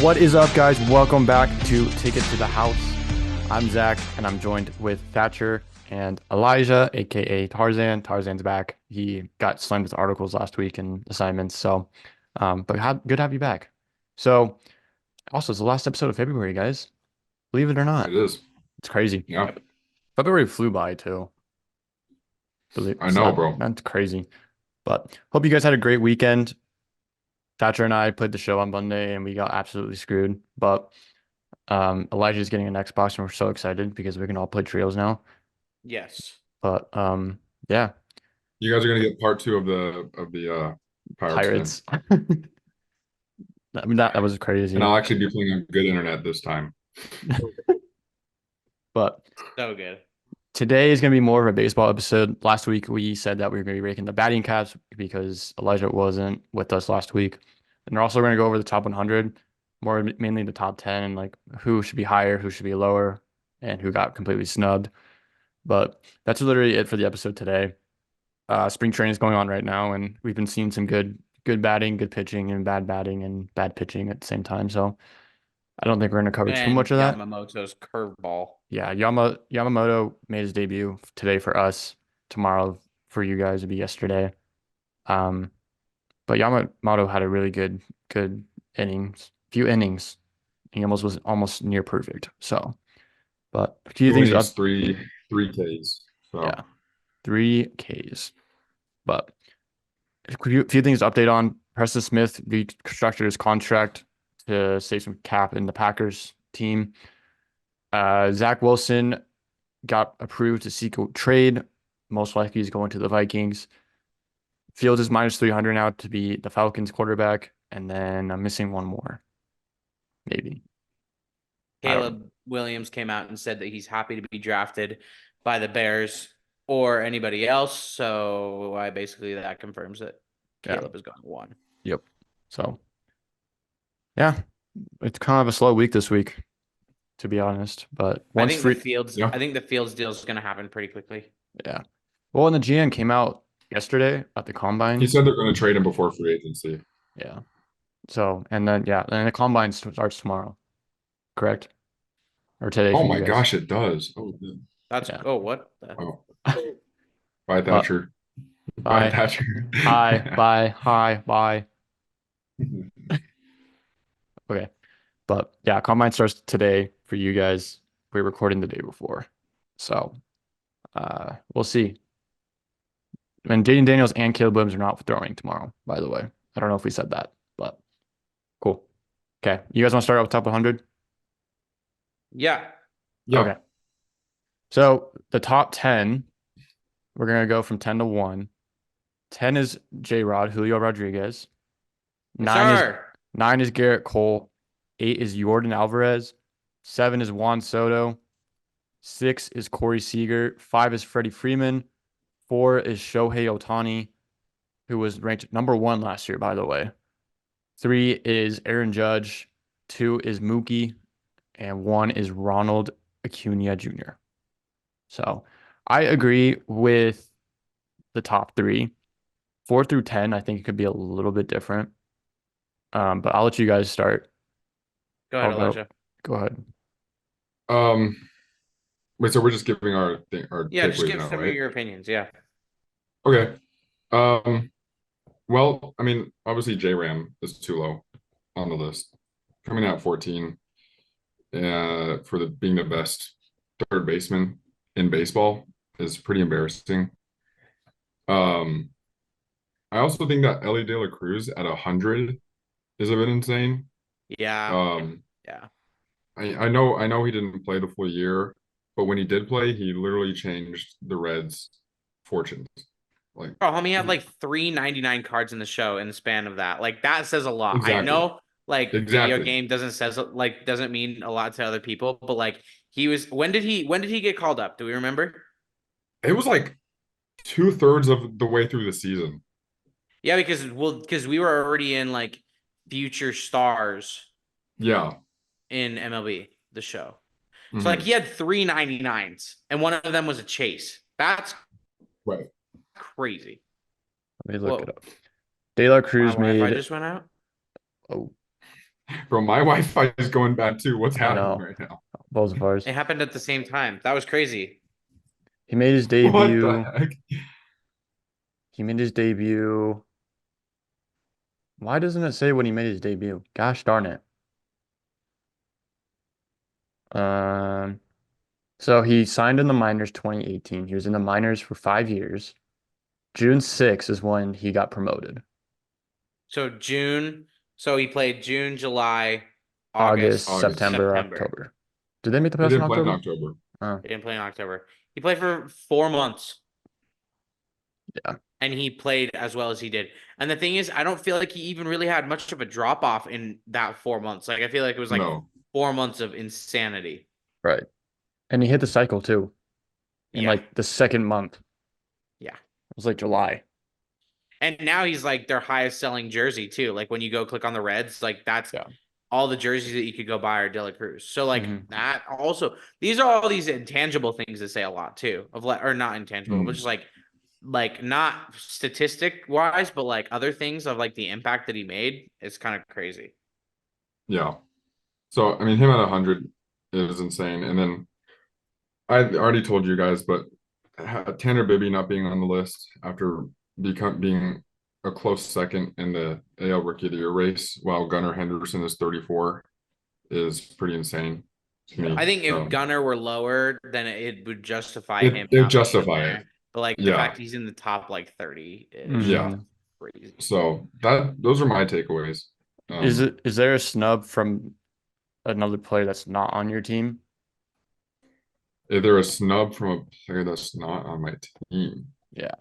What is up, guys? Welcome back to Take It to the House. I'm Zach, and I'm joined with Thatcher and Elijah, aka Tarzan. Tarzan's back. He got slammed with articles last week and assignments. Good to have you back. So, also, it's the last episode of February, guys. Believe it or not, It is. it's crazy. Yeah, February flew by too. Believe I so know, bro. that's crazy. But hope you guys had a great weekend. Thatcher and I played the show on Monday, and we got absolutely screwed. But Elijah's getting an Xbox, and we're so excited because we can all play trios now. Yes. But yeah, You guys are gonna get part two of the Pirates game, Pirates. I mean that was and crazy. I'll actually be playing on good internet this time. But So good. today is going to be more of a baseball episode. Last week we said that we were going to be ranking the batting caps because Elijah wasn't with us last week, and we're also going to go over the top 100, more mainly the top 10 and like who should be higher, who should be lower, and who got completely snubbed. But that's literally it for the episode today. Spring training is going on right now, and we've been seeing some good batting, good pitching, and bad batting and bad pitching at the same time. So I don't think we're going to cover too And much of that. Yamamoto's curveball. Yeah, Yamamoto made his debut today for us. Tomorrow for you guys would be yesterday. Um, but Yamamoto had a really good few innings. He almost was almost near perfect. So, but a few Two things innings, up. three Ks. Yeah, So 3 Ks. But a few things to update on. Preston Smith restructured his contract to save some cap in the Packers team. Zach Wilson got approved to seek a trade. Most likely he's going to the Vikings. Fields is minus 300 now to be the Falcons quarterback. And then I'm missing one more. Maybe. Caleb Williams came out and said that he's happy to be drafted by the Bears or anybody else. So I basically that confirms that Yeah. Caleb is going one. Yep. So, yeah, it's kind of a slow week this week, to be honest. But I once think free, yeah, the Fields deal is going to happen pretty quickly. yeah. Well, and the GM came out yesterday at the he combine. said they're gonna trade him before free agency. Yeah. So, and then, yeah, and the combine starts tomorrow, correct? Or today Oh for you my guys. gosh, it does. Oh, That's Yeah. what? oh. Bye, But Thatcher. Bye, bye. Thatcher. Hi. Bye. Hi. Bye. Okay. But yeah, combine starts today for you guys. We're recording the day before. So we'll see. And Jaden Daniels and Caleb Williams are not throwing tomorrow, by the way. I don't know if we said that, but cool. Okay. You guys want to start out with top 100? Yeah. Yeah, Okay. So the top 10, we're going to go from 10 to 1. 10 is J-Rod, Julio Rodriguez. 9 is Garrett Cole. 8 is Jordan Alvarez. 7 is Juan Soto. 6 is Corey Seager. 5 is Freddie Freeman. 4 is Shohei Ohtani, who was ranked number 1 last year, by the way. 3 is Aaron Judge. 2 is Mookie. And 1 is Ronald Acuna Jr. So I agree with the top 3. 4 through 10, I think it could be a little bit different. But I'll let you guys start. Go ahead, I'll go. Elijah. Go ahead. Um, wait, so we're just giving our Yeah, just takeaways give now, some of right? your opinions. Yeah. Okay. Um, well, I mean, obviously J Ram is too low on the list. Coming out 14 for the being the best third baseman in baseball is pretty embarrassing. Um, I also think that Ellie De La Cruz at 100 is a bit insane. Yeah. Um, Yeah. I know he didn't play the full year, but when he did play, he literally changed the Reds' fortunes. Like Oh, homie had he, like 399 cards in the show in the span of that. Like that says a lot. I exactly, know like video exactly. game doesn't mean a lot to other people, but like he was when did he get called up? Do we remember? It was like two-thirds of the way through the season. Yeah, because we were already in like future stars Yeah. in MLB the show. So like Mhm. he had 399s and one of them was a chase. That's Right. crazy. Let me look it Whoa. up. De La My Cruz Wi-Fi made just went out. oh Bro, my Wi-Fi is going bad too. What's I happening know. right now? Both of ours. It happened at the same time. That was crazy. He made his What the debut. heck? He made his debut. Why doesn't it say when he made his debut? Gosh darn it. Um, so he signed in the minors 2018. He was in the minors for 5 years. June 6th is when he got promoted. So June. So he played June, July, August, August, August. September, September. October. Did they make the He playoffs in didn't play in October? October. Oh, He didn't play in October. He played for 4 months. yeah. And he played as well as he did. And the thing is, I don't feel like he even really had much of a drop off in that 4 months. Like I feel like it was like No. 4 months of insanity. Right. And he hit the cycle too in Yeah. like the second month. Yeah. It was like July. And now he's like their highest selling jersey too. Like when you go click on the Reds, like that's Yeah. all the jerseys that you could go buy are De La Cruz. So like Mhm. that also, these are all these intangible things that say a lot too of like, or not intangible, but just like not statistic wise, but like other things of like the impact that he made. It's kind of crazy. Yeah. So, I mean, him at 100 is insane. And then I already told you guys, but Tanner Bibby not being on the list after being a close second in the AL Rookie of the Year race, while Gunnar Henderson is 34, is pretty insane to me. I think if Gunner were lower, then it would justify him it not being in justify it. there. But like the Yeah. fact he's in the top like 30 is Yeah. Mhm. crazy. So those are my takeaways. Is there a snub from another player that's not on your team? Is there a snub from a player that's not on my team? Yeah.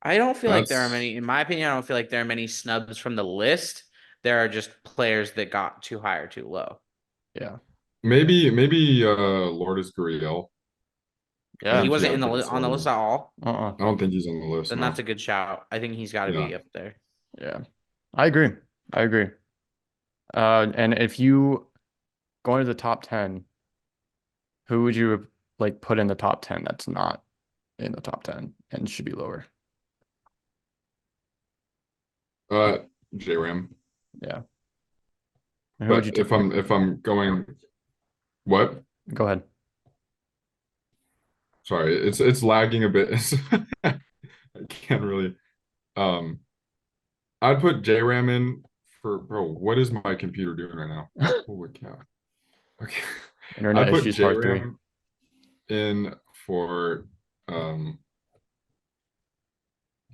I don't feel like there are That's many, in my opinion, I don't feel like there are many snubs from the list. There are just players that got too high or too low. Yeah. maybe Lourdes Gurriel. I Yeah. He think he wasn't had in a the pretty on the solid list one. at all. Uh-uh. I don't think he's on the list. Then No. that's a good shout. I think he's got to Yeah. be up there. Yeah. I agree. I agree. And if you go into the top 10, who would you like put in the top 10 that's not in the top 10 and should be lower? Uh, J-Ram. Yeah. And who would you But take? if I'm going, what? Go ahead. Sorry, it's lagging a bit. I can't really. Um, I'd put J-Ram in for bro. What is my computer doing right now? Holy cow. Okay. Internet I'd put issues part 3. J-Ram in for um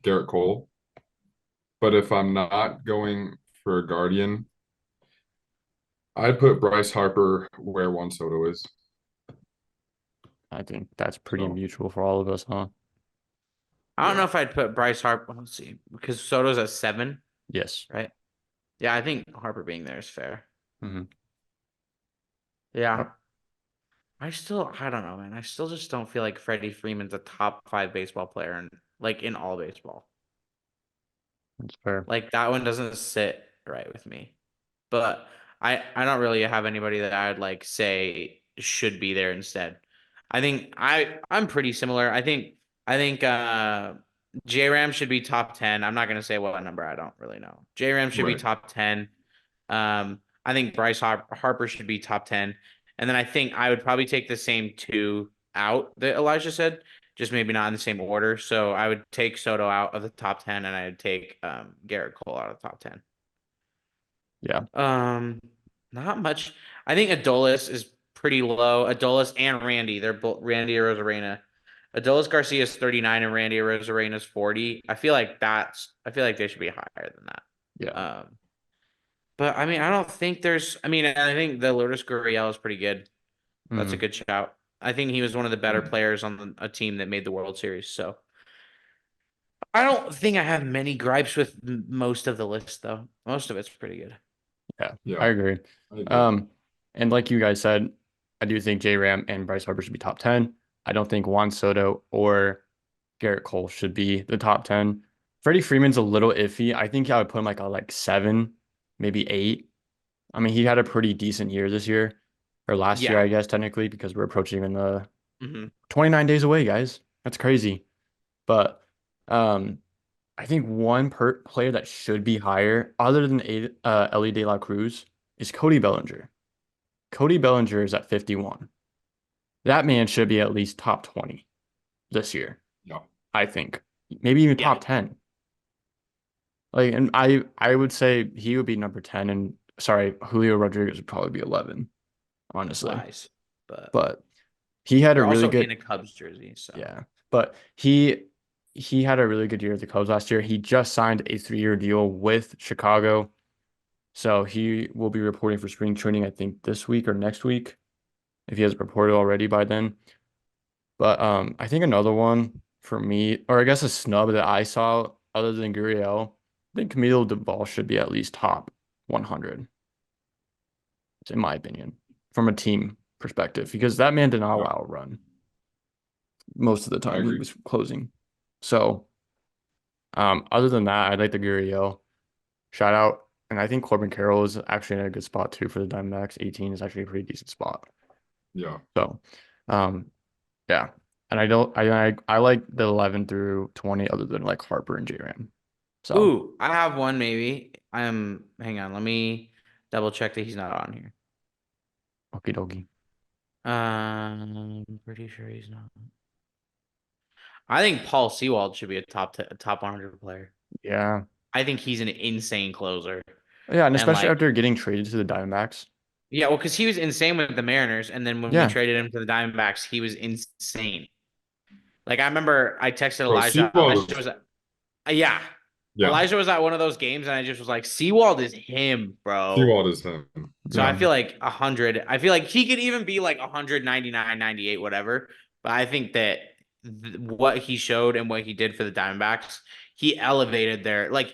Garrett Cole. But if I'm not going for a Guardian, I'd put Bryce Harper where Juan Soto is. I think that's pretty So mutual for all of us, huh? I don't know yeah. if I'd put Bryce Harper. Let's see, because Soto's at 7, Yes. right? Yeah, I think Harper being there is fair. Mm-hmm. Yeah. I don't know, man. I still just don't feel like Freddie Freeman's a top 5 baseball player and like in all baseball. That's fair. Like that one doesn't sit right with me. But I don't really have anybody that I'd like say should be there instead. I think I'm pretty similar. I think J Ram should be top 10. I'm not gonna say what number, I don't really know. J Ram should be Right. top 10. I think Bryce Harper should be top 10. And then I think I would probably take the same 2 out that Elijah said, just maybe not in the same order. So I would take Soto out of the top 10 and I would take Garrett Cole out of the top 10. Yeah. Not much. I think Adolis is pretty low. Adolis and Randy, they're both Randy Rosarena. Adolis Garcia is 39 and Randy Rosarena is 40. I feel like they should be higher than that. Yeah. But I mean, I don't think there's. I mean, I think the Lourdes Gurriel is pretty good. That's a Mhm. good shout. I think he was one of the better players on a team that made the World Series. So I don't think I have many gripes with most of the list, though. Most of it's pretty good. Yeah. Yeah. I agree. I agree. And like you guys said, I do think J Ram and Bryce Harper should be top 10. I don't think Juan Soto or Garrett Cole should be the top 10. Freddie Freeman's a little iffy. I think I would put him like a 7, maybe 8. I mean, he had a pretty decent year this year, or last year, Yeah. I guess, technically, because we're approaching in the hmm 29 days away, guys. That's crazy. But I I think one player that should be higher, other than Ellie De La Cruz, is Cody Bellinger. Cody Bellinger is at 51. That man should be at least top 20 this year, No. I think. Maybe even Yeah. top 10. Like, and I would say he would be number 10, and sorry, Julio Rodriguez would probably be 11, honestly. Wise, but But he had a you're really also in good, a Cubs jersey, so yeah. But he had a really good year at the Cubs last year. He just signed a 3-year deal with Chicago. So he will be reporting for spring training, I think, this week or next week, if he hasn't reported already by then. But I think another one for me, or I guess a snub that I saw other than Gurriel, I think Camilo Duvall should be at least top 100, in my opinion, from a team perspective, because that man did not Yeah. allow a run most of the I time he agree. was closing. So other than that, I'd like the Gurriel shout out. And I think Corbin Carroll is actually in a good spot too for the Diamondbacks. 18 is actually a pretty decent spot. Yeah. So, yeah. And I like the 11 through 20 other than like Harper and J-Ram. So, ooh, I have one maybe. Hang on, let me double check that he's not on here. okie dokie. I'm pretty sure he's not. I think Paul Sewald should be a top 100 player. Yeah. I think he's an insane closer. Yeah. And And especially like, after getting traded to the Diamondbacks. yeah, well, because he was insane with the Mariners, and then when we Yeah. traded him to the Diamondbacks, he was insane. Like I remember I texted Bro, Elijah. Seawald Yeah. yeah. Elijah was at one of those games, and I just was like, Seawald is him, bro. Seawald is him. So Yeah. I feel like 100. I feel like he could even be like 199, 98, whatever. But I think that what he showed and what he did for the Diamondbacks, he elevated their like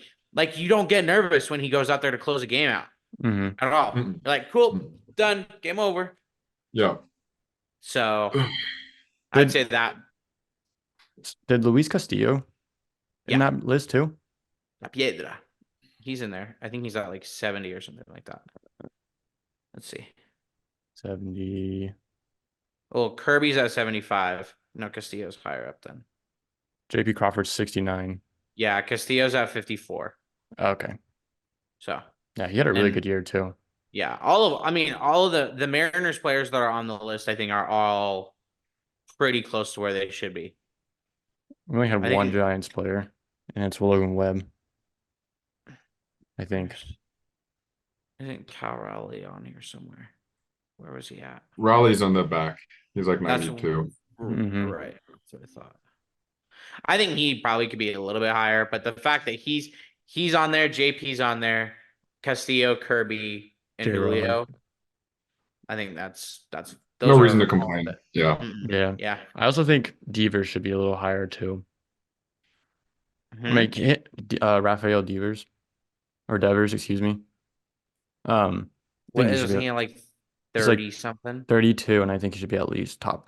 you don't get nervous when he goes out there to close a game out Mm-hmm. at all. Mm-mm. You're like, cool, Mm-mm. done, game over. Yeah. So I'd say that. Did Luis Castillo in Yeah, that list too? La Piedra. He's in there. I think he's at like 70 or something like that. Let's see. 70. Well, Kirby's at 75. No, Castillo's higher up then. JP Crawford's 69. Yeah, Castillo's at 54. Okay. So Yeah, he had a really and good year too. yeah, all of the Mariners players that are on the list, I think, are all pretty close to where they should be. We only had I one think Giants player, and it's Logan Webb, I think. I think Cal Raleigh on here somewhere. Where was he at? Raleigh's on the back. He's like That's 92. Mhm. right. That's what I thought. I think he probably could be a little bit higher, but the fact that he's on there, JP's on there, Castillo, Kirby, and J-Rod. Julio. I think that's No those reason are to complain. Yeah. Yeah. Yeah. I also think Devers should be a little higher too. Mhm. Make it Rafael Devers or Devers, excuse me. I What think he is should be he like he's like 30 something? 32, and I think he should be at least top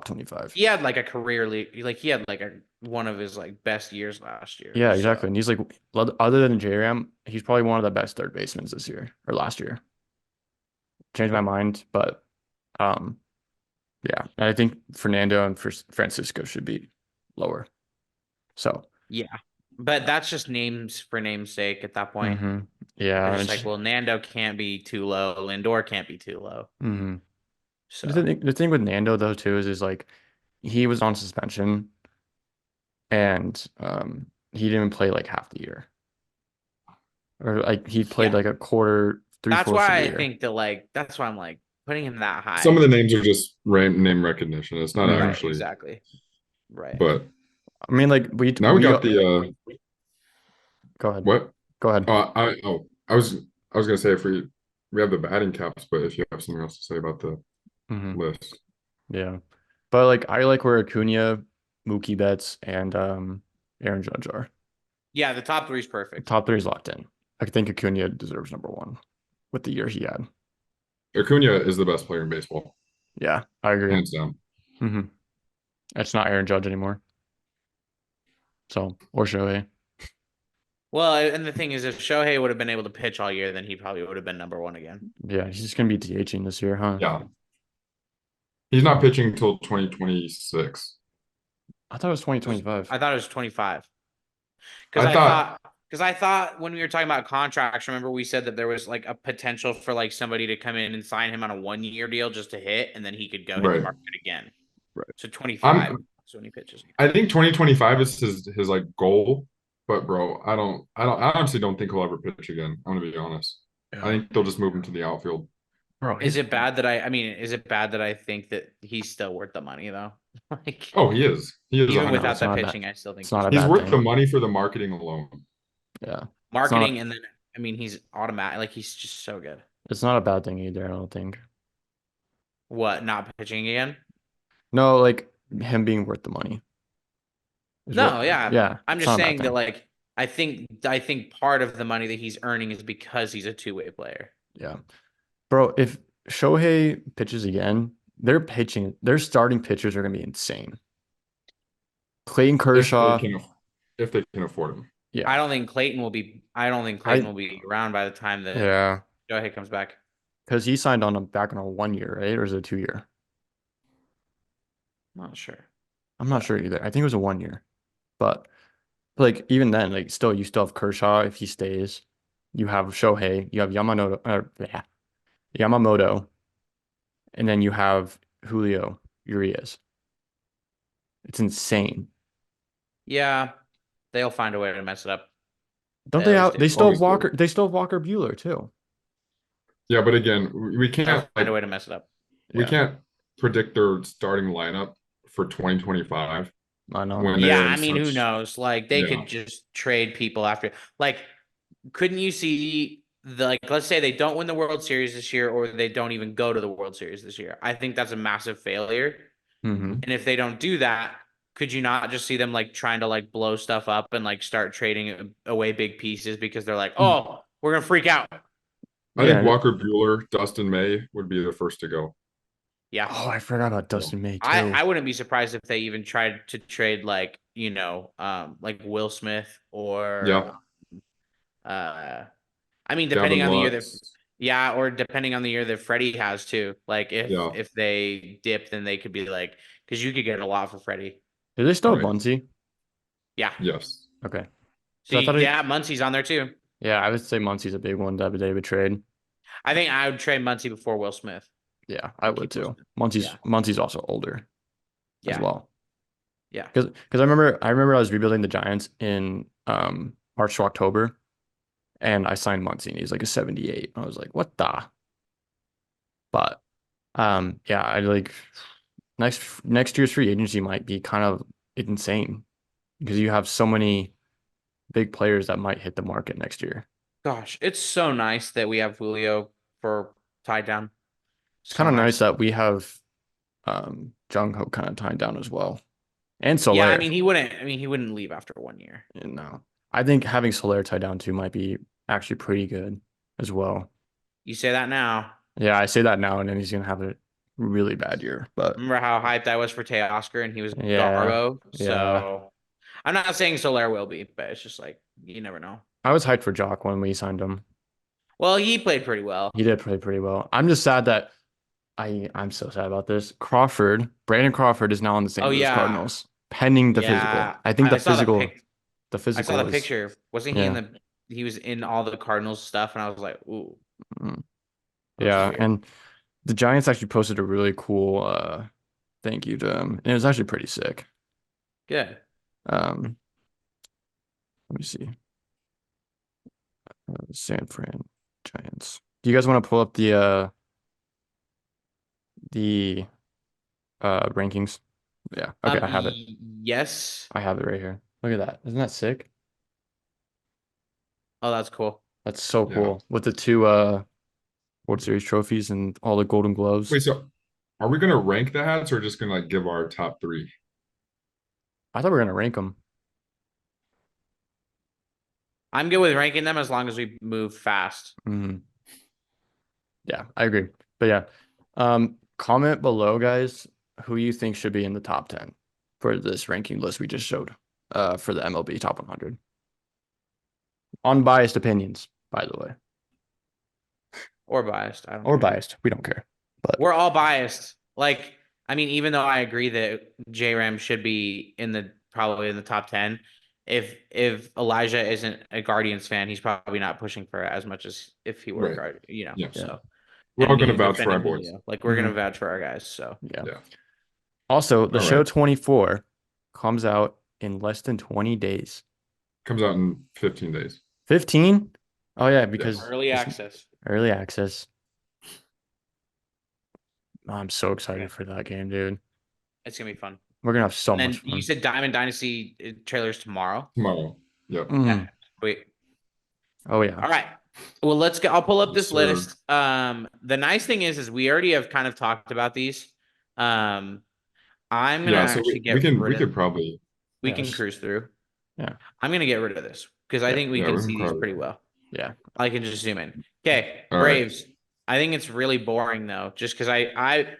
25. He had like a career league, like he had like one of his like best years last year. Yeah, so- exactly. And he's like, other than J-Ram, he's probably one of the best third basemen this year or last year. Changed my mind, but yeah, and I think Fernando and Francisco should be lower. So, Yeah. But that's just names for name's sake at that point. yeah, They're just it's- like, well, Nando can't be too low. Lindor can't be too low. mhm. So The thing with Nando though too is like he was on suspension and he didn't play like half the year. Or like he played Yeah. like a quarter, that's three-fourths of why the I year. think that like that's why I'm like putting him that high. Some of the names are just name recognition. It's not Mhm. right, actually. exactly. Right. But I mean, like now we got the go ahead. what? Go ahead. I was gonna say if we have the batting caps, but if you have something else to say about the Mhm. list. Yeah. But like I like where Acuna, Mookie Betts, and Aaron Judge are. Yeah, the top three is perfect. Top three is locked in. I think Acuna deserves number one with the year he had. Acuna is the best player in baseball, Yeah, I agree. hands down. It's not Aaron Judge anymore. So, or Shohei. Well, and the thing is, if Shohei would have been able to pitch all year, then he probably would have been number one again. Yeah, he's just gonna be DHing this year, huh? Yeah. He's not pitching until 2026. I thought it was 2025. I thought it was 25. Because I I thought thought because I thought when we were talking about contracts, remember we said that there was like a potential for like somebody to come in and sign him on a 1 year deal just to hit, and then he could go hit the right. market again. Right. So 25 I'm is when he pitches. I think 2025 is his like goal, but bro, I honestly don't think he'll ever pitch again. I'm gonna be honest. I Yeah. think they'll just move him to the outfield. Bro, Is his it bad that I mean, is it bad that I think that he's still worth the money though? Like Oh, he is. He is even 100. without it's that not a bad pitching, I still think it's not he's a He's bad worth the thing. money for the marketing alone. Yeah. It's marketing, not and then I mean he's automatic. Like he's just so good. it's not a bad thing either, I don't think. What, not pitching again? No, like him being worth the money is what No, yeah. yeah, I'm it's just not a bad saying that thing. like I think part of the money that he's earning is because he's a two-way player. Yeah. Bro, if Shohei pitches again, their starting pitchers are gonna be insane. Clayton If they Kershaw, can if they can afford him. yeah. I don't think Clayton I will be around by the time that yeah. Shohei comes back. Because he signed on back on a 1 year, right? Or is it a 2 year? I'm not sure. I'm not But sure either. I think it was a 1 year. But like even then, like still you still have Kershaw if he stays. You have Shohei, you have Yamamoto, and then you have Julio Urias. It's insane. yeah, they'll find a way to mess it up. Don't They they always have do. they still have Always Walker do. they still have Walker Bueller too. Yeah, but again, we They'll can't find a like way to mess it up. we Yeah, can't predict their starting lineup for 2025 I know. when Yeah, they're in I mean, who such knows? Like they yeah. could just trade people after. Like, couldn't you see the like? Let's say they don't win the World Series this year, or they don't even go to the World Series this year. I think that's a massive failure. Hmm. And if they don't do that, could you not just see them like trying to like blow stuff up and like start trading away big pieces because they're like, oh, we're gonna freak out. I think Yeah. Walker Bueller, Dustin May would be the first to go. Yeah, Oh, I forgot about So, Dustin May too. I wouldn't be surprised if they even tried to trade like like Will Smith or yeah, I mean depending Gavin on the year that Lux. yeah, or depending on the year that Freddie has too. Like Yeah, if they dip, then they could be like because you could get a lot for Freddie. Do they still have right. Muncy? Yeah. Yes. Okay. So I See, thought yeah, Muncie's on there too. yeah, I would say Muncy's a big one that they would trade. I think I would trade Muncie before Will Smith Yeah, I and would keep Will too. Smith. Muncy's Yeah. Muncy's also older as Yeah. well. Yeah. Because I remember I was rebuilding the Giants in March to October, and I signed Muncy, and he's like a 78. I was like, what the? But yeah, I like next year's free agency might be kind of insane because you have so many big players that might hit the market next year. Gosh, it's so nice that we have Julio for tied down. It's kind So of nice nice. that we have Jung Ho kind of tied down as well, and Yeah, I Soler. mean he wouldn't leave after 1 year. You know, I think having Soler tied down too might be actually pretty good as well. You say that now. Yeah, I say that now, and then he's gonna have a really bad year. But Remember how hyped I was for Teoscar and he was yeah, Garbo? yeah, So I'm not saying Soler will be, but it's just like you never know. I was hyped for Jock when we signed him. Well, he played pretty well. He did play pretty well. I'm just sad that I'm so sad about this. Brandon Crawford is now on the St. Oh Louis yeah. Cardinals, pending the physical. Yeah. I think I saw the pic the I saw physical the is picture. Wasn't he in yeah, the he was in all the Cardinals stuff and I was like, ooh, mm, that's yeah. weird. And the Giants actually posted a really cool thank you to him, and it was actually pretty sick. Good. Um, let me see. San Fran Giants. Do you guys want to pull up the rankings? Yeah. Okay, I have it. Yes. I have it right here. Look at that. Isn't that sick? Oh, that's cool. That's so Yeah. cool. With the two World Series trophies and all the Golden Gloves. Wait, so are we gonna rank the hats or just gonna like give our top three? I thought we were gonna rank them. I'm good with ranking them as long as we move fast. Yeah, I agree. But yeah, comment below, guys, who you think should be in the top 10 for this ranking list we just showed for the MLB Top 100. Unbiased opinions, by the way. Or biased. I don't Or care. biased. We don't care. But We're all biased. Like, I mean, even though I agree that J Ram should be probably in the top 10, if Elijah isn't a Guardians fan, he's probably not pushing for it as much as if he were a Right. Guardian, Yeah. so. We're And all me gonna vouch for our defending boys. Julio. Like, we're gonna Mhm. vouch for our guys, so. Yeah. Yeah. Also, the All show right. 24 comes out in less than 20 days. Comes out in 15 days. 15? Oh yeah, because Early it's access. early access. Oh, I'm so excited Yeah. for that game, dude. It's gonna be fun. We're gonna have so And then much you fun. said Diamond Dynasty trailers tomorrow. Tomorrow. Yep. Mm. Wait. Oh yeah. All right. Well, let's go. I'll pull up Yes, this sir. list. The nice thing is we already have kind of talked about these. I'm gonna Yeah, so actually we get can rid of. could probably We can Yes. cruise through. Yeah. I'm gonna get rid of this because I Yeah. think we Yeah, can we can see these probably- pretty well. Yeah. I can just zoom in. Okay, All right. Braves. I think it's really boring though, just because I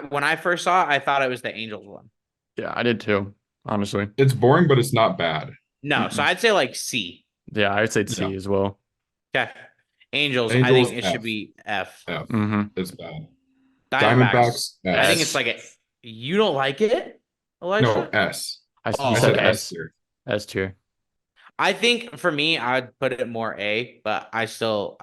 when I first saw it, I thought it was the Angels one. Yeah, I did too, honestly. It's boring, but it's not bad. No, so Mm-mm. I'd say like C. Yeah, I'd say C Yeah. as well. Okay. Angels, I Angels, think it F. should be F. F. Mm-hmm. It's bad. Diamondbacks. Diamondbacks, I think S. it's like a. You don't like it, Elijah? No, S. You Oh, I said said okay. S S. here. S tier. I think for me, I'd put it more A, but I still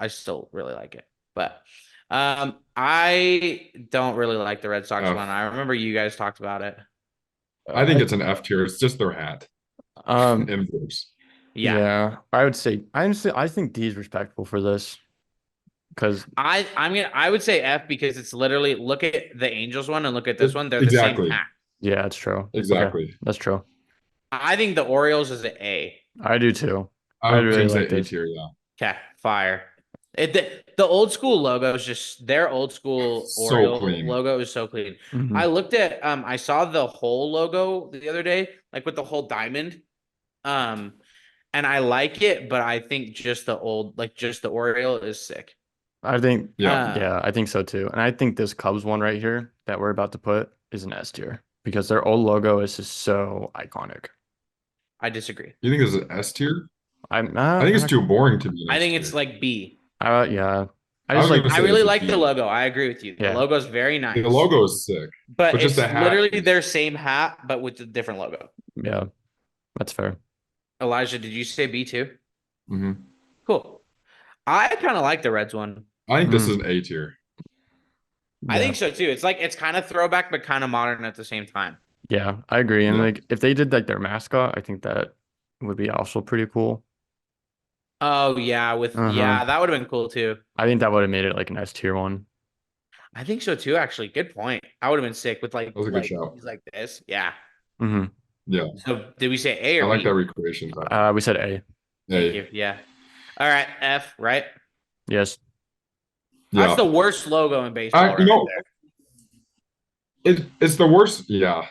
really like it. But I don't really like the Red Sox F. one. I remember you guys talked about it. I think it's an F tier. It's just their hat. Um Inverse. Yeah. I would say I think D is respectful for this. Because I would say F because it's literally look at the Angels one and look at this one. They're the Exactly. same hat. yeah, it's true. Okay, Exactly. that's true. I think the Orioles is an A. I do too. I really would say like A this. tier, yeah. Okay, fire. The old school logo is just their old school So Oriole clean. logo is so clean. Mhm. I looked at I saw the whole logo the other day, like with the whole diamond. And I like it, but I think just the Oriole is sick. I think Yeah. yeah, I think so too. And I think this Cubs one right here that we're about to put is an S tier because their old logo is just so iconic. I disagree. You think this is an S tier? I I think it's too boring to be an I S think tier. it's like B. Yeah. I I just was like gonna I say really it's a like B. the logo. I agree with you. The Yeah. logo is very nice. The logo is sick. but but just it's the hat literally is- their same hat, but with a different logo. yeah. That's fair. Elijah, did you say B too? hmm Cool. I kind of like the Reds one. I think this is an A tier. I Yeah. think so too. It's kind of throwback, but kind of modern at the same time. Yeah, I agree. And Yeah. like if they did like their mascot, I think that would be also pretty cool. Oh yeah, Uh-huh. that would have been cool too. I think that would have made it like an S tier one. I think so too. Actually, good point. I would have been sick with like That was a good shout. things like this. Yeah. hmm Yeah. So did we say A I or like B? that recreation. We said A. Thank A. you. Yeah. All right. F. Right. Yes. Yeah. That's the worst logo in baseball. You right know, there. it's the worst. Yeah.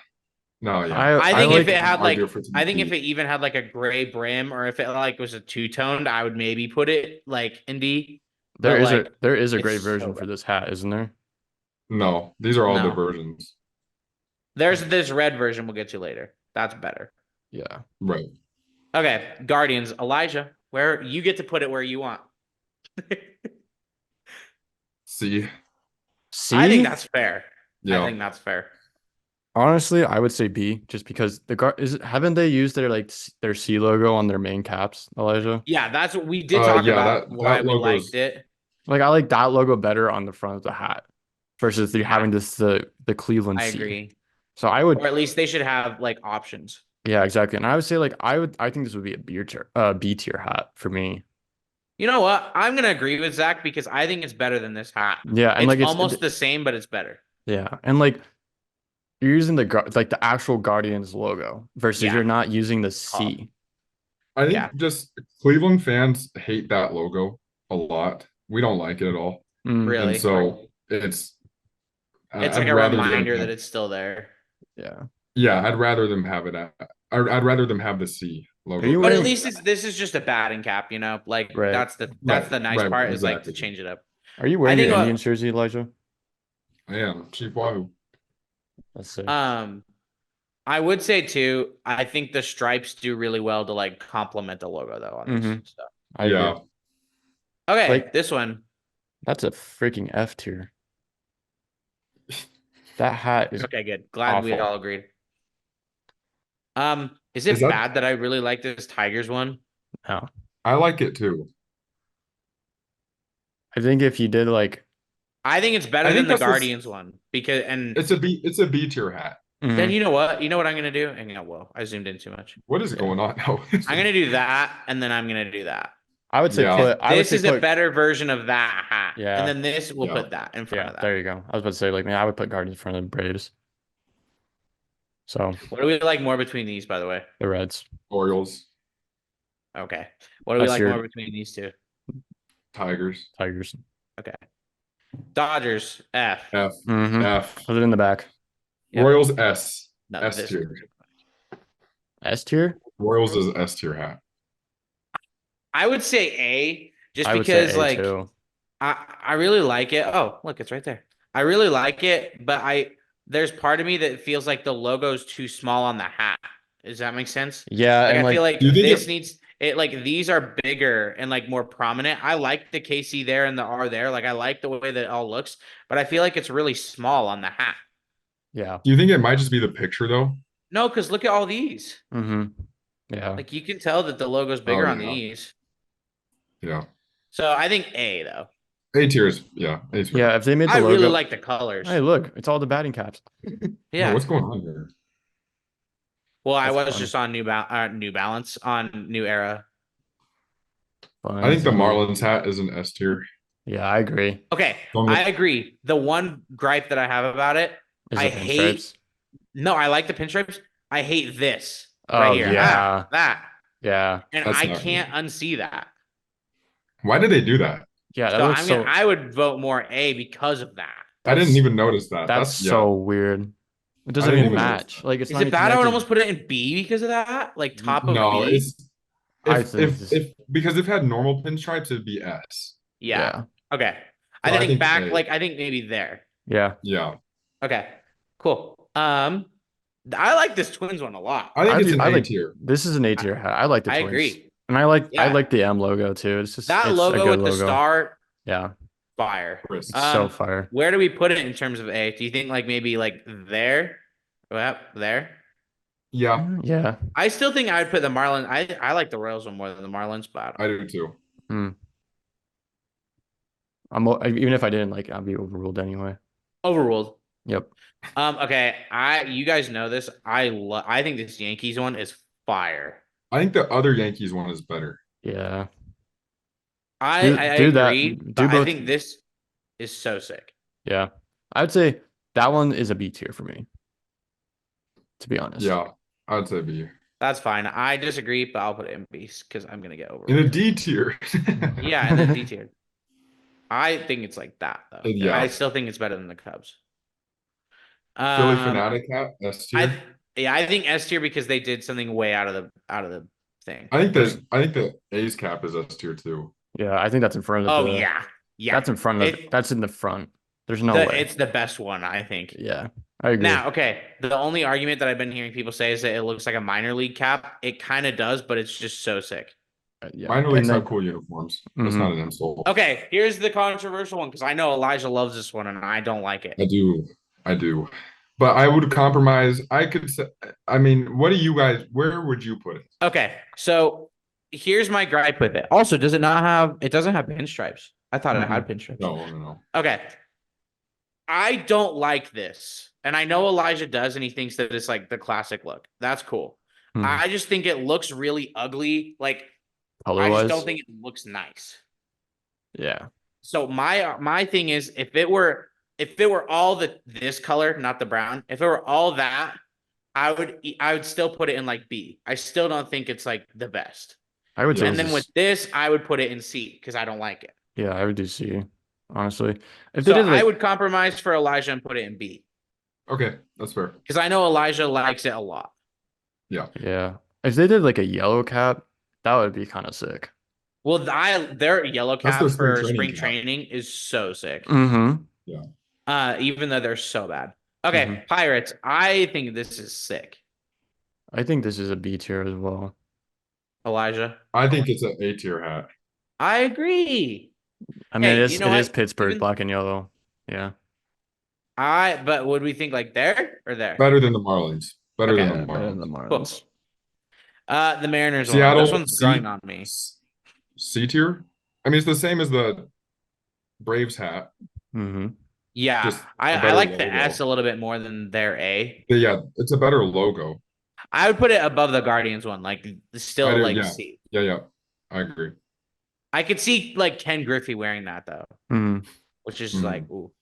No, yeah. I think if like it had like, argue for it to be I think if B. it even had like a gray brim, or if it like was a two-toned, I would maybe put it like in D. there but, is like, a it's great so version for bad. this hat, isn't there? No, these are all No. the versions. There's this red version we'll get to later. That's better. Yeah. Right. Okay, Guardians. Elijah, where you get to put it where you want. C. C. I think that's fair. Yeah. I think that's fair. Honestly, I would say B, just because haven't they used their like their C logo on their main caps, Elijah? Yeah, that's what we did talk yeah, about. that Why we logo's- liked it. Like I like that logo better on the front of the hat versus you Yeah. having the Cleveland I C. agree. So I would Or at least they should have like options. yeah, exactly. And I would say like I think this would be a B tier hat for me. You know what? I'm gonna agree with Zach because I think it's better than this hat. Yeah, and It's like almost the same, but it's better. yeah, and like you're using like the actual Guardians logo versus Yeah. you're not using the C. I think Yeah. just Cleveland fans hate that logo a lot. We don't like it at all. Mm, Really. And so it's It's I'd like a rather them reminder have- that it's still there. yeah. Yeah, I'd rather them have it I'd rather them have the C logo. Are you But wearing- at least this is just a batting cap, you know? Like Right. that's the Right, nice right, part is like to exactly. change it up. Are you wearing think your what- Indians jersey, Elijah? I am. Chief Wahoo. That's sick. I would say too, I think the stripes do really well to like complement the logo though on Mhm. this stuff. I Yeah. agree. Okay, Like- this one. That's a freaking F tier. That hat is Okay, good. Glad we awful. all agreed. Is Is it that- bad that I really like this Tigers one? No. I like it too. I think if you did like I think it's better I than think the that's what's- Guardians one because It's a B tier hat. then mhm. you know what? You know what I'm gonna do? And whoa, I zoomed in too much. What is going on now? I'm gonna do that, and then I'm gonna do that. I would say Yeah. This is a better version of that hat. Yeah. And then this we'll Yeah. put that in front Yeah, of that. there you go. I was about to say, like, man, I would put Guardians in front of the Braves. So What do we like more between these, by the way? the Reds. Orioles, Okay. What do we That's like your- more between these two? Tigers, Tigers. Dodgers, F. F, Mm-hmm. F. Put it in the back. Yep. Royals, S. No, S this tier. S tier? Royals is S tier hat. I would say A, just I would say because A like too. I really like it. Oh, look, it's right there. I really like it, but there's part of me that feels like the logo's too small on the hat. Does that make sense? Yeah, Like and I feel like like Do you think this it- needs it like these are bigger and like more prominent. I like the KC there and the R there. Like I like the way that it all looks, but I feel like it's really small on the hat. yeah. Do you think it might just be the picture though? No, because look at all these. Mm-hmm. Yeah. Like you can tell that the logo's bigger on yeah. these. Yeah. So I think A though. A tiers. Yeah. A tier. Yeah, if they made the I logo. really like the colors. Hey, look, it's all the batting caps. Yeah. What's going on here? Well, I That's was fun. just on New Balance on New Era. I think the Marlins hat is an S tier. Yeah, I agree. Okay, Don't I agree. The one gripe that I have about it, Is I the hate. pinstripes? No, I like the pinstripes. I hate this Oh, right here. yeah. That, Yeah. and That's I not can't unsee that. Why did they do that? Yeah, that So looks so I would vote more A because of that. I didn't That's- even notice that. that's yeah. so weird. It doesn't didn't even even notice match. that. Like it's Is not it even bad? I would connected. almost put it in B because of that, like top of No, B. it's I if think if, this- if because if it had normal pinstripes, it'd be S. Yeah. Okay. So I I think think back, A. like I think maybe there. Yeah. Yeah. Okay. Cool. I like this Twins one a lot. I think I it's do- an I A like- tier. This is an A tier hat. I like the I Twins. agree. And I like Yeah. the M logo too. It's just That it's a logo good with the logo. star, Yeah. fire. Crisp. So fire. Where do we put it in terms of A? Do you think like maybe like there? Well, there. Yeah, Yeah. I still think I would put the Marlins. I like the Royals one more than the Marlins, but I do too. Even if I didn't like it, I'd be overruled anyway. overruled. Yep. Okay. You guys know this. I think this Yankees one is fire. I think the other Yankees one is better. Yeah. I Do that. agree, Do but I both. think this is so sick. Yeah. I would say that one is a B tier for me. To be honest. Yeah, I'd say B. That's fine. I disagree, but I'll put it in B because I'm gonna get over. In a D tier. Yeah, and then D tier. I think it's like that though. Yeah. I still think it's better than the Cubs. Philly Fanatic hat, S tier. I think S tier because they did something way out of the thing. I think the A's cap is S tier too. Yeah, I think that's in front of Oh the yeah, yeah. That's in front of that's in the front. There's no way. It's the best one, I think. Yeah. I agree. Now, okay, the only argument that I've been hearing people say is that it looks like a minor league cap. It kind of does, but it's just so sick. Yeah. Minor leagues And have then- cool uniforms. That's Mhm. not an insult. Okay, here's the controversial one because I know Elijah loves this one and I don't like it. I do. But I would compromise. I could say, I mean, what do you guys, where would you put it? Okay, so here's my gripe with it. Also, doesn't have pinstripes. I thought it had pinstripes. No. Okay. I don't like this. And I know Elijah does, and he thinks that it's like the classic look. That's cool. Mhm. I just think it looks really ugly. Like, I Color-wise. just don't think it looks nice. Yeah. So my thing is if it were all this color, not the brown, if it were all that, I would still put it in like B. I still don't think it's like the best. I would say And then this- with this, I would put it in C because I don't like it. yeah, I would do C. Honestly. If So they did like, I would compromise for Elijah and put it in B. Okay, that's fair. Because I know Elijah likes it a lot. yeah. If they did like a yellow cap, that would be kind of sick. Well, their yellow That's cap their for spring spring training cap. training is so sick. Mm-hmm. Even though they're so bad. Okay, Mhm. Pirates. I think this is sick. I think this is a B tier as well. Elijah. I think it's an A tier hat. I agree. I mean, Hey, it you is know what? Pittsburgh, Even- black and yellow. Yeah. But would we think like there or there? Better than the Marlins. Better Okay. than the Better than the Marlins. Cool. Marlins. The Mariners one. Seattle This one's C growing on me. C tier. I mean, it's the same as the Braves hat, Mm-hmm. Yeah, just a I better like the S logo. a little bit more than their A. But yeah, it's a better logo. I would put it above the Guardians one, like I still do. like Yeah, C. yeah. I agree. I could see like Ken Griffey wearing that though, Mm-hmm. which is Mm. like ooh.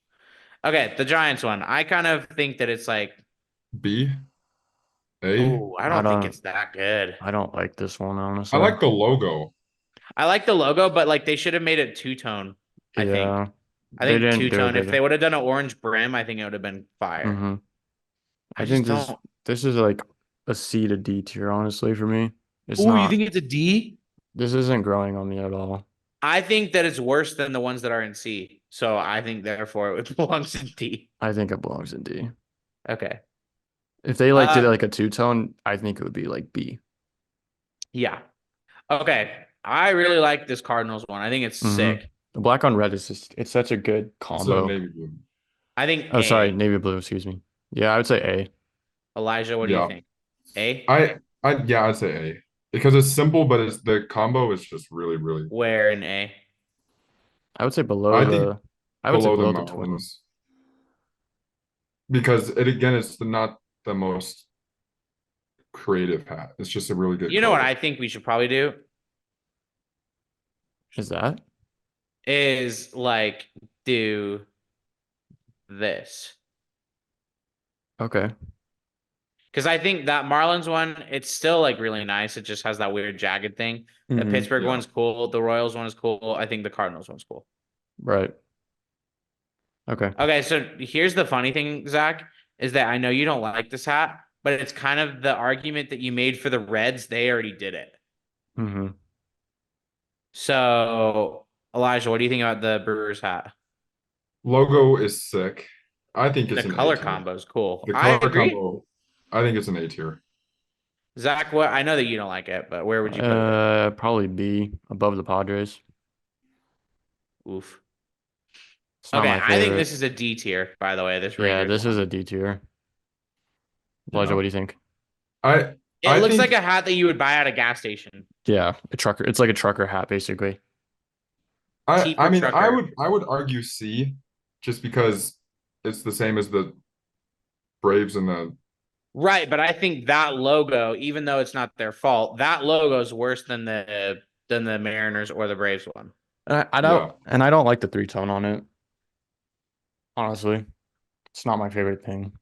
Okay, the Giants one. I kind of think that it's like, B, A. ooh, I I don't think don't it's that good. I don't like this one, I honestly. like the logo. I like the logo, but like they should have made it two-tone, I think. Yeah. I They think didn't do it, two-tone. did If they? they would have done an orange brim, I think it would have been fire. Mm-hmm. I I just think don't. this is like a C to D tier, honestly, for me. It's Ooh, you not think it's a D? this isn't growing on me at all. I think that it's worse than the ones that are in C. So I think therefore it belongs in D. I think it belongs in D. Okay. If they like did it Uh like a two-tone, I think it would be like B. yeah. Okay. I really like this Cardinals one. I think it's Mm-hmm. sick. The black on red is just it's such a good It's a combo. navy blue. I think Oh, sorry, A. navy blue, excuse me. Yeah, I would say A. Elijah, what do you Yeah, think? A? I'd say A because it's simple, but it's the combo is just really. Where in A? I would say I think I would say below the below the twin. Marlins because it again, it's not the most creative hat. It's just a really good You know what color. I think we should probably do Is that? is like do this. Okay. Because I think that Marlins one, it's still like really nice. It just has that weird jagged thing. The Mm-hmm. Pittsburgh Yeah. one's cool. The Royals one is cool. I think the Cardinals one's cool. Right. Okay. Okay, so here's the funny thing, Zach, is that I know you don't like this hat, but it's kind of the argument that you made for the Reds. They already did it. Mm-hmm. So, Elijah, what do you think about the Brewers hat? Logo is sick. I think The it's an A color tier. combo is cool. The I color agree. combo, I think it's an A tier. Zach, what I know that you don't like it, but where would you put it? Probably B above the Padres. Oof. It's not Okay, my I think favorite. this is a D tier, by the way, this Yeah, Rangers this is one. a D tier. Elijah, Yeah. what do you think? I It I looks like think a hat that you would buy at a gas station. Yeah, a trucker. It's like a trucker hat, basically. T I for mean trucker. I would argue C just because it's the same as the Braves and the Right, but I think that logo, even though it's not their fault, that logo is worse than the Mariners or the Braves one. yeah. And I don't like the three-tone on it. Honestly, it's not my favorite thing.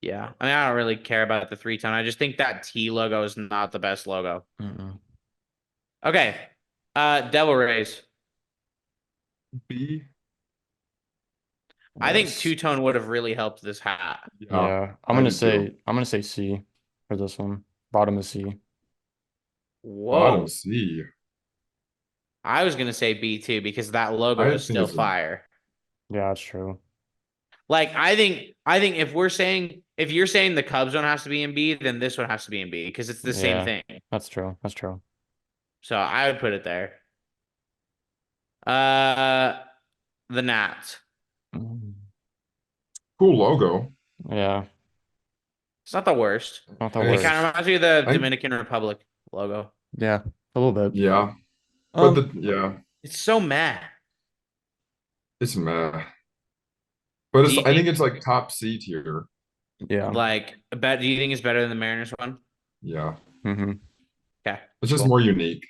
Yeah. I mean, I don't really care about the three-tone. I just think that T logo is not the best logo. Mm-mm. Okay. Devil Rays. B. I think Yes. two-tone would have really helped this hat. Yeah, I'm I gonna do too. say C for this one. Bottom of C. Bottom Whoa. C. I was gonna say B too because that logo I is think still it's a fire. Yeah, that's true. Like I think if you're saying the Cubs one has to be in B, then this one has to be in B because it's the same Yeah, thing. that's true. That's true. So I would put it there. Uh, the Nats. Mm. cool logo. Yeah, It's not the worst. not the And It kind of worst. reminds me of the I Dominican Republic logo. Yeah, a little bit. yeah, but Um, It's so meh. it's meh. But Do it's you I think think it's like top C tier. yeah. do you think it's better than the Mariners one? Yeah. Mm-hmm. Okay, It's just cool. more unique.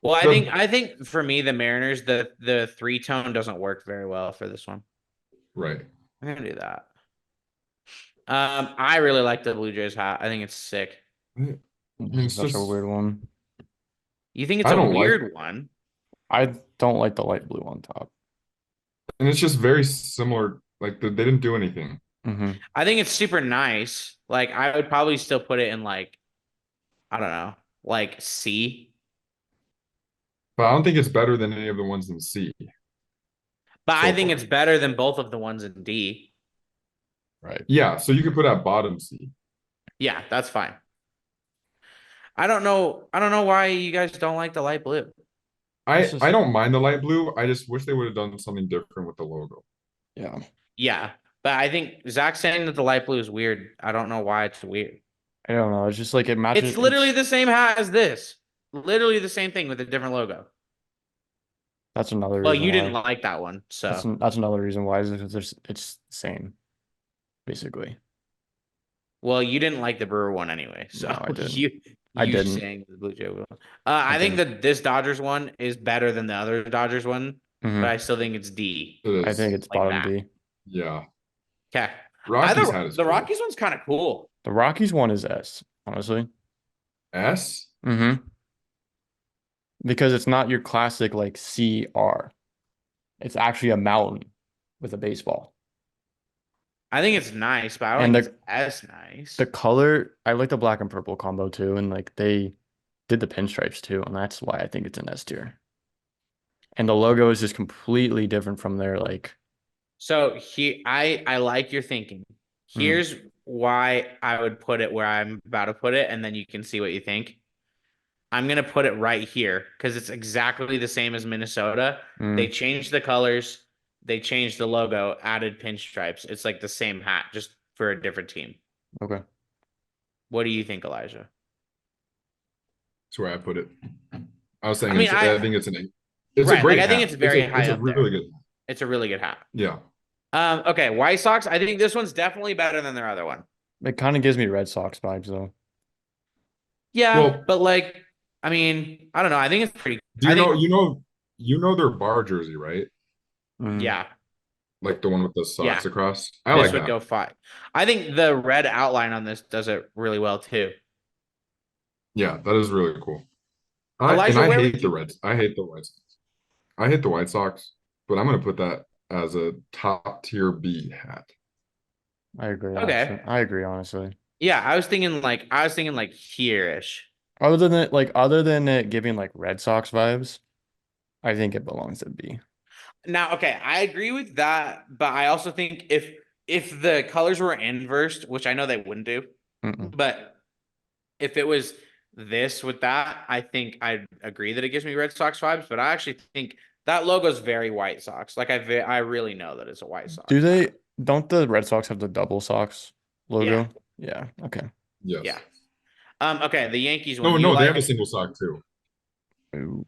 Well, The I think for me the Mariners the three-tone doesn't work very well for this one. right. I'm gonna do that. I really like the Blue Jays hat. I think it's sick. I mean, This is it's such a just weird one. You think it's I a don't like weird one? I don't like the light blue on top. and it's just very similar. Like they didn't do anything. Mm-hmm. I think it's super nice. Like I would probably still put it in like I don't know, like C. But I don't think it's better than any of the ones in C But I so think far. it's better than both of the ones in D. Right. Yeah, so you could put at bottom C. Yeah, that's fine. I don't know why you guys don't like the light blue. This I is don't mind the light blue. I just wish they would have done something different with the logo. yeah. Yeah, but I think Zach's saying that the light blue is weird. I don't know why it's weird. I don't know. It's just like it matches. It's literally the same hat as this. Literally the same thing with a different logo. That's another Well, reason you didn't why. like that one, so That's another reason why is because it's the same, basically. well, you didn't like the Brewer one anyway. No, So I didn't. you I you didn't. saying the Blue Jay one. I I think didn't. that this Dodgers one is better than the other Dodgers one, but Hmm. I still think it's D It I think is. it's like bottom that. B. Yeah. Okay. Rockies hat is The cool. Rockies one's kind of cool. The Rockies one is S, honestly. S? Mm-hmm. Because it's not your classic like CR. It's actually a mountain with a baseball. I think it's nice, but I don't And think it's as nice. the color, I like the black and purple combo too, and like they did the pinstripes too, and that's why I think it's an S tier. And the logo is just completely different from their like. So I like your thinking. Mhm. Here's why I would put it where I'm about to put it, and then you can see what you think. I'm gonna put it right here because it's exactly the same as Minnesota. They Mm, changed the colors, they changed the logo, added pinstripes. It's like the same hat, just for a different team. okay. What do you think, Elijah? That's where I put it. I was I saying mean, I think it's it's a right, like great I think hat. it's very It's high a up there. really good. It's a really good hat. Yeah. Okay, White Sox. I think this one's definitely better than their other one. It kind of gives me Red Sox vibes though. Yeah, Well, but like, I mean, I don't know. I think it's pretty. do I you know think, their bar jersey, right? Mm, yeah, Like the one with the yeah. socks across. I This like would that. go five. I think the red outline on this does it really well too. Yeah, that is really cool. Elijah, I where would hate the you? Reds. I hate the White Sox. I hate the White Sox, but I'm gonna put that as a top tier B hat. I agree actually. Okay. I agree honestly. Yeah, I was thinking like here-ish. Other than it giving like Red Sox vibes, I think it belongs to B. Now, okay, I agree with that, but I also think if the colors were inversed, which I know they wouldn't do, Mm-mm. but if it was this with that, I think I'd agree that it gives me Red Sox vibes, but I actually think that logo is very White Sox. Like I really know that it's a White Do Sox they hat. don't the Red Sox have the double Sox Yeah, logo? Yeah, okay. yeah. Yes. Okay, the Yankees one. No, You no, they have a like? single sock too, Ooh.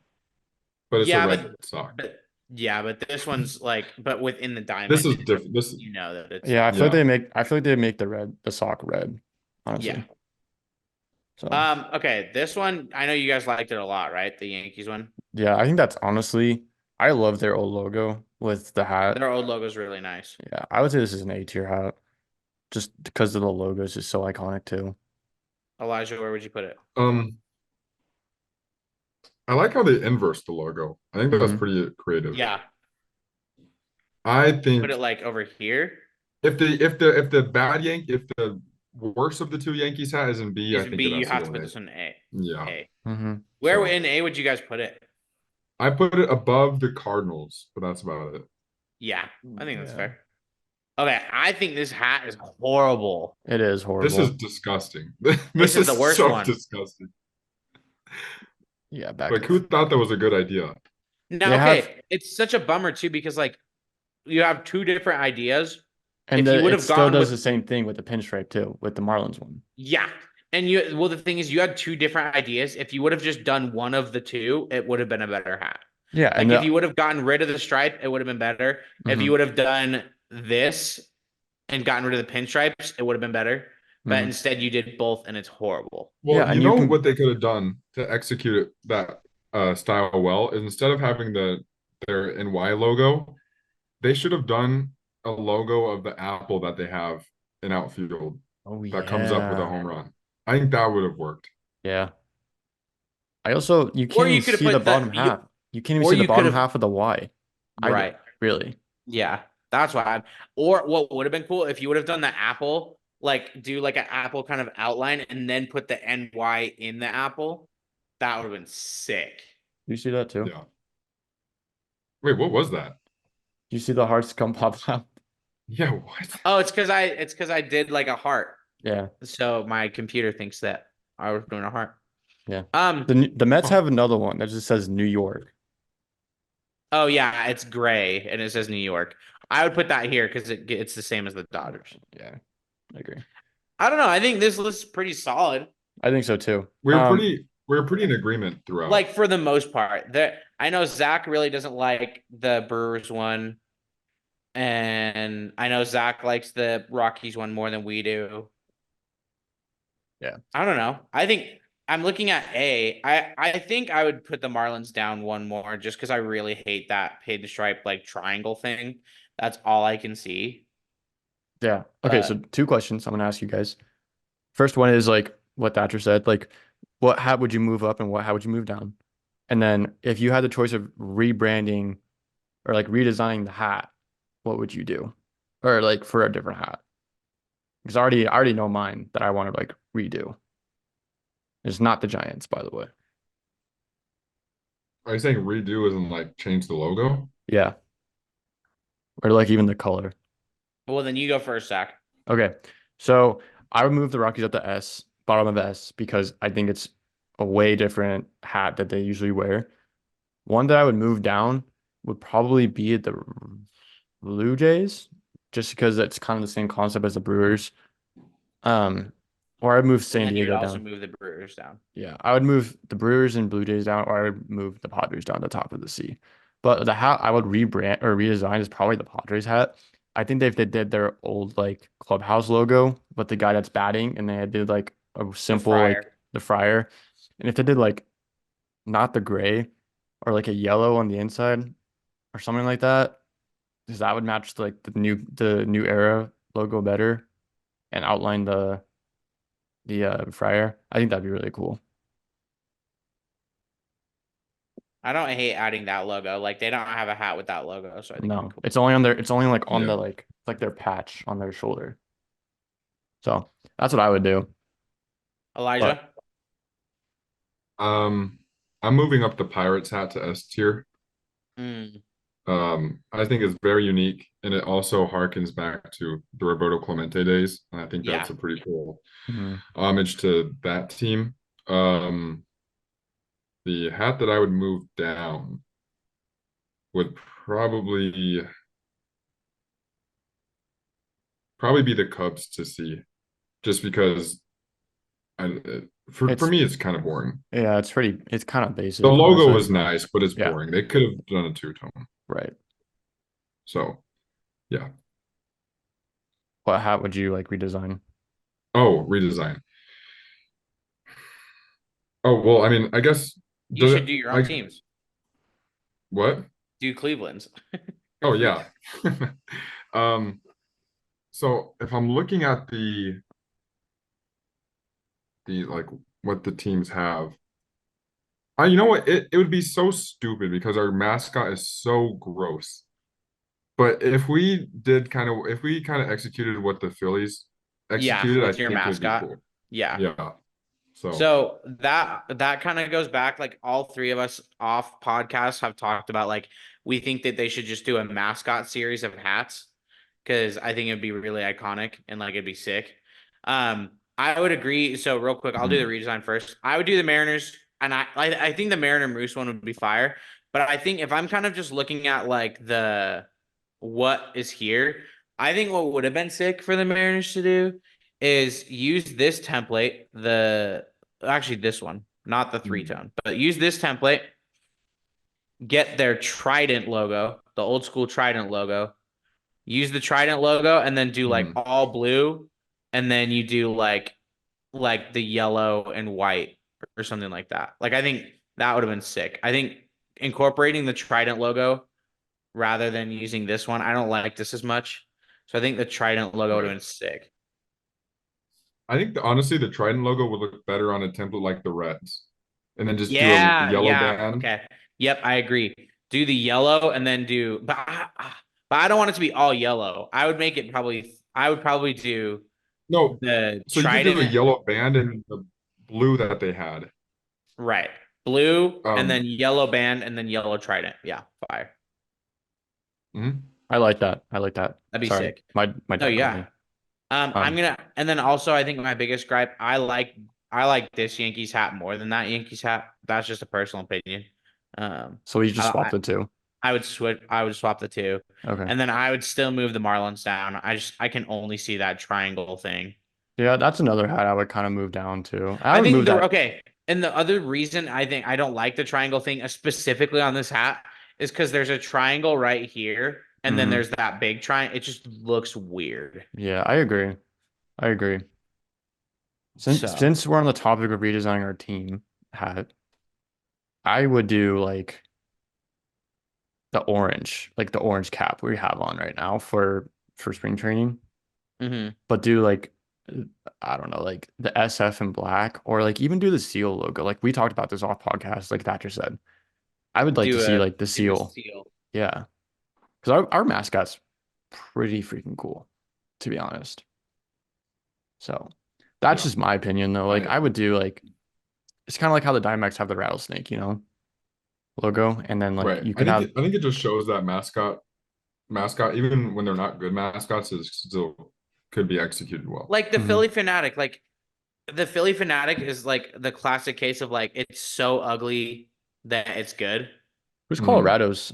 but it's a Yeah, red sock. but this one's like, but within the This diamond, is different. This you know that it's Yeah, the yeah. I feel like they make the sock red, yeah. honestly. So Okay, this one I know you guys liked it a lot, right? The Yankees one. yeah, I think that's honestly I love their old logo with the hat. Their old logo's really nice. Yeah, I would say this is an A tier hat. Just because of the logo is just so iconic too. Elijah, where would you put it? Um, I like how they inverse the logo. I think that's Hmm. pretty creative. Yeah, I put think it like over here. if the bad if the worst of the two Yankees hat is in B, I Is B? think it You has to have go to in put A. this one in A. Yeah. A. Hmm. Where So in A would you guys put it? I put it above the Cardinals, but that's about it. Yeah, I think that's Yeah, fair. Okay, I think this hat is horrible. it is This is horrible. disgusting. This This is the is worst so one. disgusting. Yeah, back Like and who thought that was a good idea? Now, they have okay, it's such a bummer too because like you have two different ideas. and If you would it have still gone does with the same thing with the pinstripe too, with the Marlins one. yeah, and you well the thing is you had two different ideas. If you would have just done one of the two, it would have been a better hat. Yeah, and Like if the you would have gotten rid of the stripe, it would have been better. If you hmm would have done this and gotten rid of the pinstripes, it would have been better. But hmm instead, you did both, and it's horrible. yeah, Well, you and you know can what they could have done to execute that style well is instead of having their NY logo, they should have done a logo of the apple that they have in outfield oh that comes up with a yeah. home run. I think that would have worked. Yeah. I also you Or can't even you could have see the put bottom half. You can't even or see the you could bottom have, half of the Y either, right. really. Yeah, that's why. Or what would have been cool if you would have done the apple, like do like an apple kind of outline and then put the NY in the apple. That would have been sick. You see that too? Yeah. Wait, what was that? You see the hearts come pop out? Yeah, what? Oh, it's because I did like a heart. Yeah, So my computer thinks that I was doing a heart. yeah. Um. The Mets Oh, have another one that just says New York. Oh yeah, it's gray and it says New York. I would put that here because it's the same as the Dodgers. Yeah, I agree. I don't know. I think this list is pretty solid. I think so too. We're pretty in agreement throughout. Like for the most part. I know Zach really doesn't like the Brewers one, and I know Zach likes the Rockies one more than we do. Yeah. I don't know. I think I'm looking at A. I think I would put the Marlins down one more just because I really hate that paid to stripe like triangle thing. That's all I can see. Yeah. Okay, so two questions I'm gonna ask you guys. First one is like what Thatcher said, like what hat would you move up and what hat would you move down? And then if you had the choice of rebranding or like redesigning the hat, what would you do? Or like for a different hat? Because I already know mine that I want to like redo. It's not the Giants, by the way. Are you saying redo isn't like change the logo? Yeah. Or like even the color. Well, then you go first, Zach. Okay. So I would move the Rockies up to S, bottom of S, because I think it's a way different hat that they usually wear. One that I would move down would probably be the Blue Jays, just because it's kind of the same concept as the Brewers. Um, or I'd move And San then you would Diego also down. move the Brewers down. Yeah, I would move the Brewers and Blue Jays down, or I would move the Padres down to the top of the C. But the hat I would rebrand or redesign is probably the Padres hat. I think if they did their old like clubhouse logo, but the guy that's batting, and they did like a The simple like Friar. the Friar, and if they did like not the gray or like a yellow on the inside or something like that, because that would match like the new era logo better and outline the Friar. I think that'd be really cool. I don't hate adding that logo. Like they don't have a hat with that logo, so I think it'd be No, cool. it's only on their it's only like on Yeah. the like it's like their patch on their shoulder. So that's what I would do. But Elijah? I'm moving up the Pirates hat to S tier. Mm, I think it's very unique, and it also harkens back to the Roberto Clemente days. And I think yeah. that's a pretty cool mhm. homage to that team. The hat that I would move down would probably be the Cubs to see, just because for It's me it's kind of boring. yeah, it's kind of The basic, logo honestly. was nice, but it's Yeah, boring. They could have done a two-tone. right. So yeah. What hat would you like redesign? Oh, redesign. Oh well, I mean, I guess You does should it do your own like teams. what? Do Cleveland's. Oh yeah. Um, so if I'm looking at the like what the teams have, you know what? It would be so stupid because our mascot is so gross. But if we kind of executed what the Phillies Yeah, executed, I with your think it would be mascot. cool. Yeah. Yeah. So, So that kind of goes back, like all three of us off podcasts have talked about like we think that they should just do a mascot series of hats because I think it'd be really iconic and like it'd be sick. I would agree. So real quick, I'll do the mhm. redesign first. I would do the Mariners, and I think the Mariner Moose one would be fire. But I think if I'm kind of just looking at like the what is here, I think what would have been sick for the Mariners to do is use this template, the actually this one, not the three Mhm. tone, but use this template, get their Trident logo, the old school Trident logo, use the Trident logo, and then do like Mhm. all blue, and then you do like the yellow and white or something like that. Like I think that would have been sick. I think incorporating the Trident logo rather than using this one, I don't like this as much. So I think the Trident logo would have Right. been sick. I think honestly the Trident logo would look better on a template like the Reds, and then just do a Yeah, yellow yeah. band. Okay. Yep, I agree. Do the yellow and then do, but I don't want it to be all yellow. I would probably do No, the so you could do a Trident, yellow band and the blue that they had. right? Blue and then Um, yellow band and then yellow Trident. Yeah, fire. mhm. I like that. I like that. That'd be Sorry, sick. my No, dad called yeah. me. I'm Um, gonna, and then also I think my biggest gripe, I like this Yankees hat more than that Yankees hat. That's just a personal opinion. Um, so we just swapped I, the two. I would swap the two. Okay. And then I would still move the Marlins down. I can only see that triangle thing. Yeah, that's another hat I would kind of move down to. I I would think move the that. okay, and the other reason I think I don't like the triangle thing specifically on this hat is because there's a triangle right here, and then Mhm. there's that big triangle. It just looks weird. Yeah, I agree. I agree. Since So, since we're on the topic of redesigning our team hat, I would do like the orange cap we have on right now for spring training, hmm but do like I don't know, like the SF in black or like even do the seal logo. Like we talked about this off podcast, like Thatcher said. I would like to see like the do a seal. seal. Yeah. Because our mascot's pretty freaking cool, to be honest. So that's Yeah, just my opinion though. Like I I would do like it's kind of like how the Diamondbacks have the rattlesnake, logo, and then like right. you I could think have it, I think it just shows that mascot, even when they're not good mascots, is still could be executed well. Like the mhm. Philly Fanatic, like the Philly Fanatic is like the classic case of like it's so ugly that it's good. Who's Mhm. Colorado's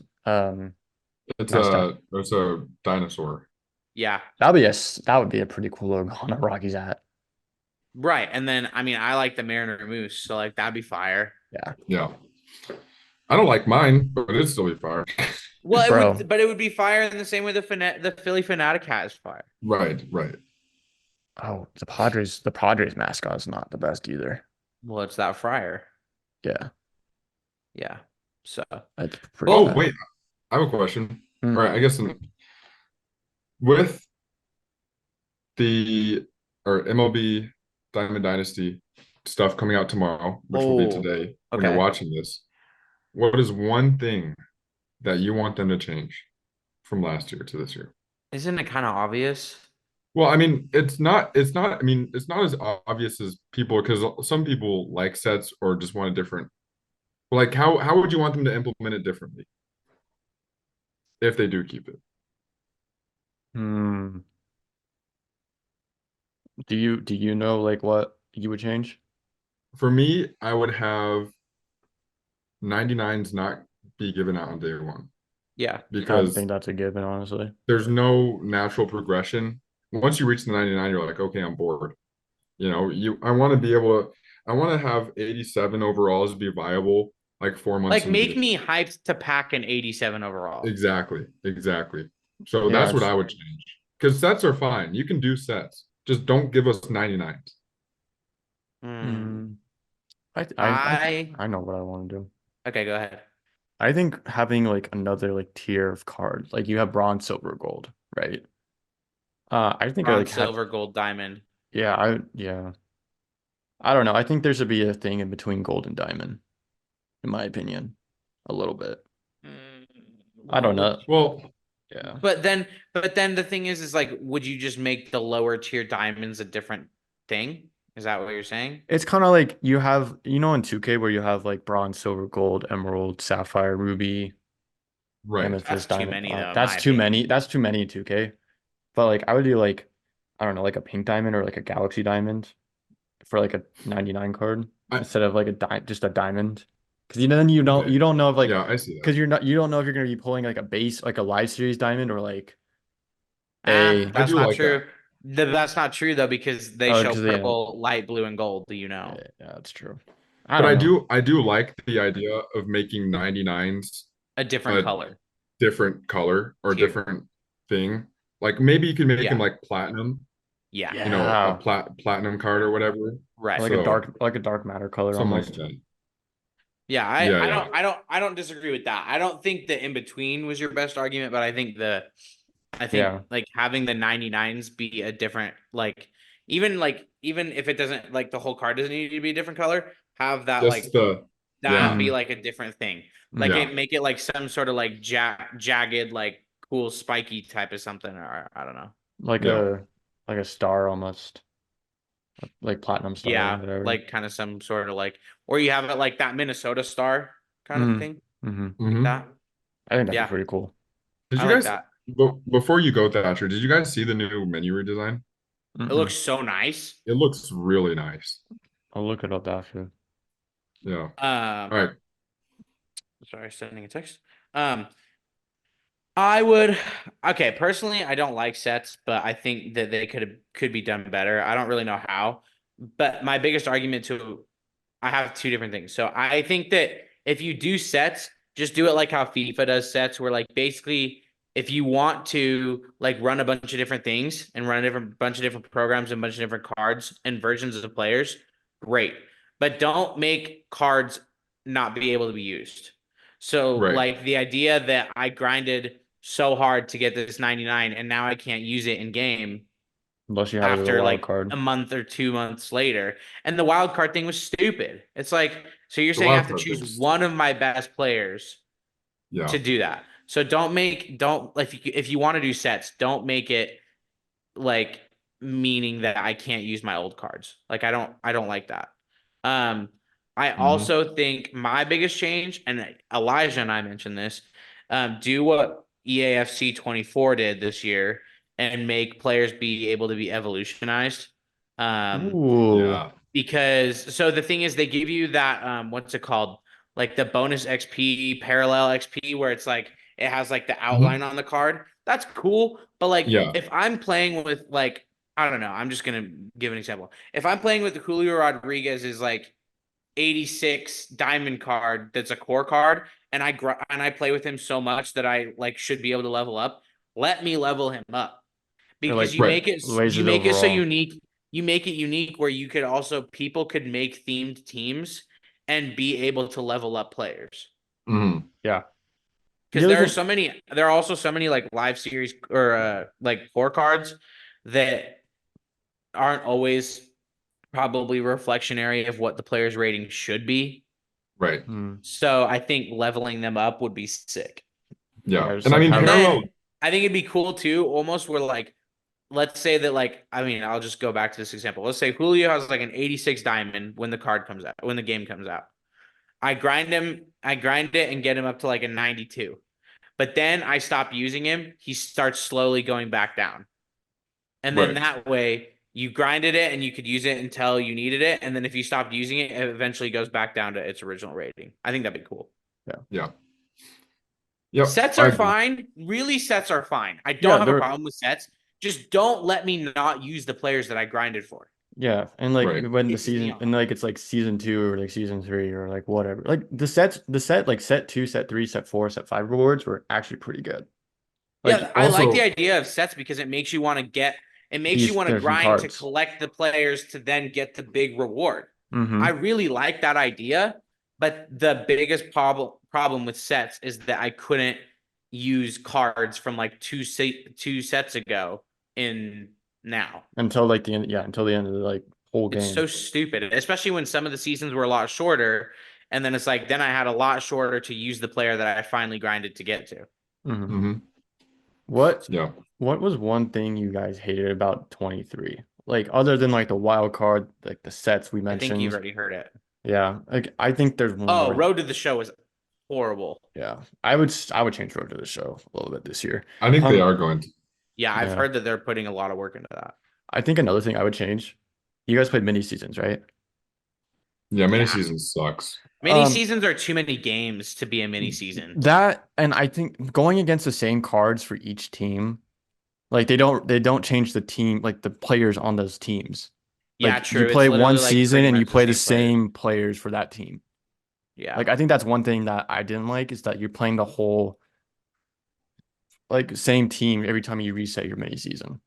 It's mascot? a dinosaur. Yeah, That would be a pretty cool logo on a Rockies hat. right. And then I mean I like the Mariner Moose, so like that'd be fire. Yeah, Yeah. I don't like mine, but it'd still be fire. Well, it bro. would, but it would be fire in the same way the Philly Fanatic has fire. Right, right. Oh, the Padres mascot is not the best either. Well, it's that fryer. Yeah, Yeah. So, that's pretty Oh, well, bad. wait, I have a question. Hmm. All right, I guess with the or MLB Diamond Dynasty stuff coming out tomorrow, which will be oh, today when you're okay. watching this, what is one thing that you want them to change from last year to this year? Isn't it kind of obvious? Well, I mean, it's not, I mean, it's not as obvious as people because some people like sets or just want a different, like how would you want them to implement it differently if they do keep it? Hmm. Do you know like what you would change? For me, I would have 99s not be given out on day one Yeah. I because think that's a given, honestly. there's no natural progression. Once you reach the 99, you're like, okay, I'm bored. I want to be able to, I want to have 87 overalls be viable like 4 months Like into make the me hyped to pack an 87 overall. exactly, exactly. So Yeah, that's what it's I would change. Because sets are fine. You can do sets. Just don't give us 99s. Hmm. mm, I I I know what I want to do. okay, go ahead. I think having like another like tier of cards, like you have bronze, silver, gold, right? I think I like Bronze, have silver, gold, diamond. yeah. I don't know. I think there should be a thing in between gold and diamond, in my opinion, a little bit. Mm, I don't would know. Well, Yeah. but then the thing is like, would you just make the lower tier diamonds a different thing? Is that what you're saying? It's kind of like you have, in 2K where you have like bronze, silver, gold, emerald, sapphire, ruby, right. That's amethyst, too diamond. many though, in That's my too opinion. many. That's too many in 2K. But like I would do like I don't know, like a pink diamond or like a galaxy diamond for like a 99 card I instead of like just a diamond. Because then okay. you don't know if like Yeah, I see that. because you don't know if you're gonna be pulling like a base like a live series diamond or like Ah, a I that's do not like that. true. That's not true though, because they oh show because they don't purple, light blue, and gold. Do you know? yeah, that's true. I But don't I know. do I do like the idea of making 99s A different a color different color or tier. different thing. Like maybe you can make him Yeah, like platinum, yeah, a Yeah. platinum card or whatever. right. So Like a dark matter color something like almost. that. Yeah, Yeah, I yeah. don't I don't I don't disagree with that. I don't think the in between was your best argument, but I think Yeah. like having the 99s be a different like even if it doesn't like the whole card doesn't need to be a different color, have that Just like the that yeah, be Mm, like a different thing. Like mm. yeah. it make it like some sort of like jagged like cool spiky type of something or I don't know. Like Yeah. a star almost. Like platinum star or Yeah, whatever. like kind of some sort of like or you have it like that Minnesota star kind of Mm. thing. Hmm. Like Hmm. that. I think that'd be Yeah, pretty cool. Did I you like guys that. before you go, Thatcher, did you guys see the new menu redesign? It Mm-mm. looks so nice. It looks really nice. I'll look it up after. Yeah. All Um, right. sorry, sending a text. Um, I would okay, personally, I don't like sets, but I think that they could be done better. I don't really know how. But my biggest argument to I have two different things. So I think that if you do sets, just do it like how FIFA does sets, where like basically if you want to like run a bunch of different things and run a different bunch of different programs and a bunch of different cards and versions of players, great. But don't make cards not be able to be used. So Right. like the idea that I grinded so hard to get this 99 and now I can't use it in game Unless you have it as a after wild like card. a month or 2 months later. And the wild card thing was stupid. It's like, so you're The saying I wild have to card choose things. one of my best players Yeah. to do that. So don't if you want to do sets, don't make it like meaning that I can't use my old cards. Like I don't like that. Um I Hmm. also think my biggest change, and Elijah and I mentioned this, do what EAFC 24 did this year and make players be able to be evolutionized. Um Ooh. Yeah. because so the thing is they give you that what's it called? Like the bonus XP, parallel XP, where it's like it has like the Hmm. outline on the card. That's cool. But like Yeah. if I'm playing with like I don't know, I'm just gonna give an example. If I'm playing with Julio Rodriguez is like 86 diamond card that's a core card, and I play with him so much that I like should be able to level up, let me level him up Or because like Right. you raises make it so overall. unique. You make it unique where you could also people could make themed teams and be able to level up players. Hmm. Yeah. The Because other thing, there are also so many like live series or like core cards that aren't always probably reflectionary of what the player's rating should be. Right. hmm, So I think leveling them up would be sick. Yeah. yeah, just And I like mean, And have parallel. then I think it'd be cool too, almost where like let's say that like I mean, I'll just go back to this example. Let's say Julio has like an 86 diamond when the card comes out, when the game comes out. I grind it and get him up to like a 92. But then I stop using him, he starts slowly going back down. And then Right. that way you grinded it and you could use it until you needed it. And then if you stopped using it, it eventually goes back down to its original rating. I think that'd be cool. yeah. Yeah. Yep. Sets I are agree. fine. Really, sets are fine. I Yeah, don't have a they're problem with sets. Just don't let me not use the players that I grinded for. yeah, and like Right. when the Pisses me season and off. like it's like season 2 or like season 3 or like whatever. Like the set like set 2, set 3, set 4, set 5 rewards were actually pretty good. Yeah, Like I like the Also, idea of sets because it makes you want to get it makes you these want to different grind to cards. collect the players to then get the big reward. I Mm-hmm. really like that idea, but the biggest problem with sets is that I couldn't use cards from like two sets ago in now. Until like the end, yeah, until the end of the like whole It's so game. stupid, especially when some of the seasons were a lot shorter, and then it's like then I had a lot shorter to use the player that I finally grinded to get to. Mm-hmm. hmm What yeah. what was one thing you guys hated about 23? Like other than like the wild card, like the sets we I think you've mentioned. already heard it. Yeah, like I think there's one Oh, more. Road to the Show was horrible. Yeah, I would change Road to the Show a little bit this year. I think they Um, are going to. Yeah, I've yeah, heard that they're putting a lot of work into that. I think another thing I would change. You guys played mini seasons, right? Yeah. Many Yeah. seasons sucks. Mini seasons are too many games to be a mini season. That and I think going against the same cards for each team, like they don't change the team, like the players on those teams. Yeah, Like you true. It's play one literally like season pretty and you much the play the same players. same players for that team. Yeah. Like I think that's one thing that I didn't like is that you're playing the whole like same team every time you reset your mini season.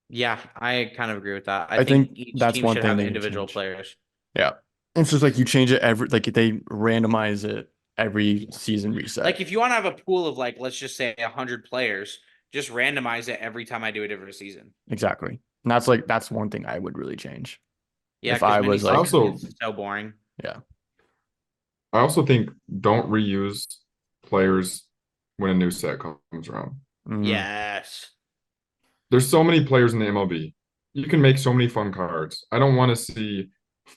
Yeah, I kind of agree with that. I I think think each that's team one should thing have they can individual change. players. Yeah. It's just like you change it every like they randomize it every season reset. Like if you want to have a pool of like let's just say 100 players, just randomize it every time I do a different season. Exactly. And that's like that's one thing I would really change Yeah, if because I mini was I like, season also, is so boring. yeah. I also think don't reuse players when a new set comes around. Mm, Yes. There's so many players in the MLB. You can make so many fun cards. I don't want to see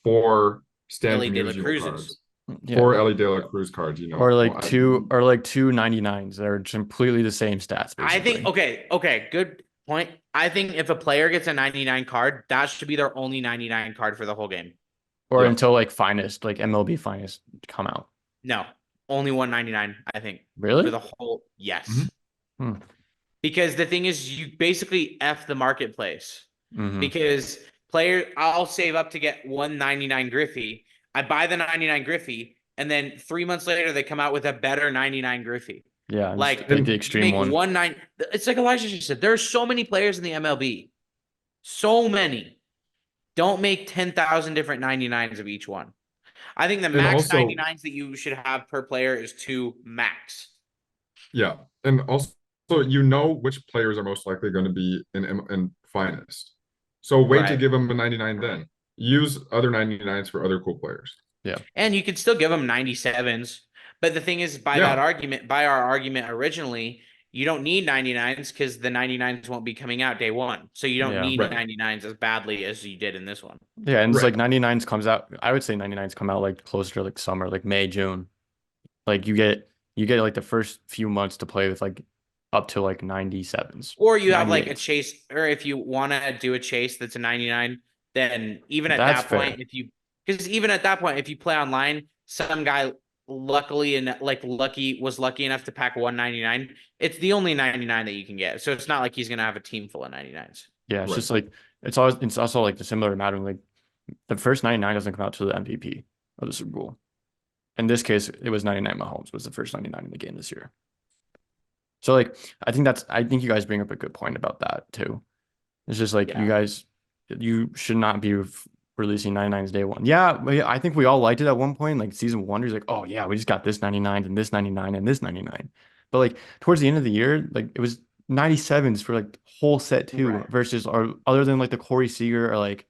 four Ellie Stanton De La Musial Cruzes. cards, yeah. four Ellie De La Cruz cards. Or like two 99s that are completely the same stats I think basically. okay, good point. I think if a player gets a 99 card, that should be their only 99 card for the whole game. Or Yeah. until like finest, like MLB finest come out. No, only 199, I think, for Really? the whole. Mhm. Yes. Hmm. Because the thing is, you basically F the marketplace. Mhm. Because I'll save up to get 199 Griffey. I buy the 99 Griffey, and then 3 months later, they come out with a better 99 Griffey. Yeah, and just Like, take the you extreme make one. 1-9. It's like Elijah just said, there are so many players in the MLB. So many. Don't make 10,000 different 99s of each one. I think the And max also, 99s that you should have per player is 2 max. yeah, and also you know which players are most likely going to be in finest. So wait to Right. give them a 99 then. Use other 99s for other cool players. Yeah. And you could still give them 97s. But the thing is, by Yeah. our argument originally, you don't need 99s because the 99s won't be coming out day one. So you don't Yeah. need Right. 99s as badly as you did in this one. Yeah, and it's Right. like 99s comes out. I would say 99s come out like closer to like summer, like May, June. Like you get like the first few months to play with like up to like 97s, Or you have like a 98s. chase, or if you want to do a chase that's a 99, then even at That's that fair. point, because even at that point, if you play online, some guy luckily and like was lucky enough to pack 199, it's the only 99 that you can get. So it's not like he's gonna have a team full of 99s. Yeah, it's Right. just like it's also like the similar matter. Like the first 99 doesn't come out to the MVP of the Super Bowl. In this case, it was 99 Mahomes was the first 99 in the game this year. So like I think you guys bring up a good point about that too. It's just like Yeah. you should not be releasing 99s day one. Yeah, I think we all liked it at one point, like season one. He's like, oh yeah, we just got this 99 and this 99 and this 99. But like towards the end of the year, like it was 97s for like whole set two Right. versus or other than like the Corey Seager or like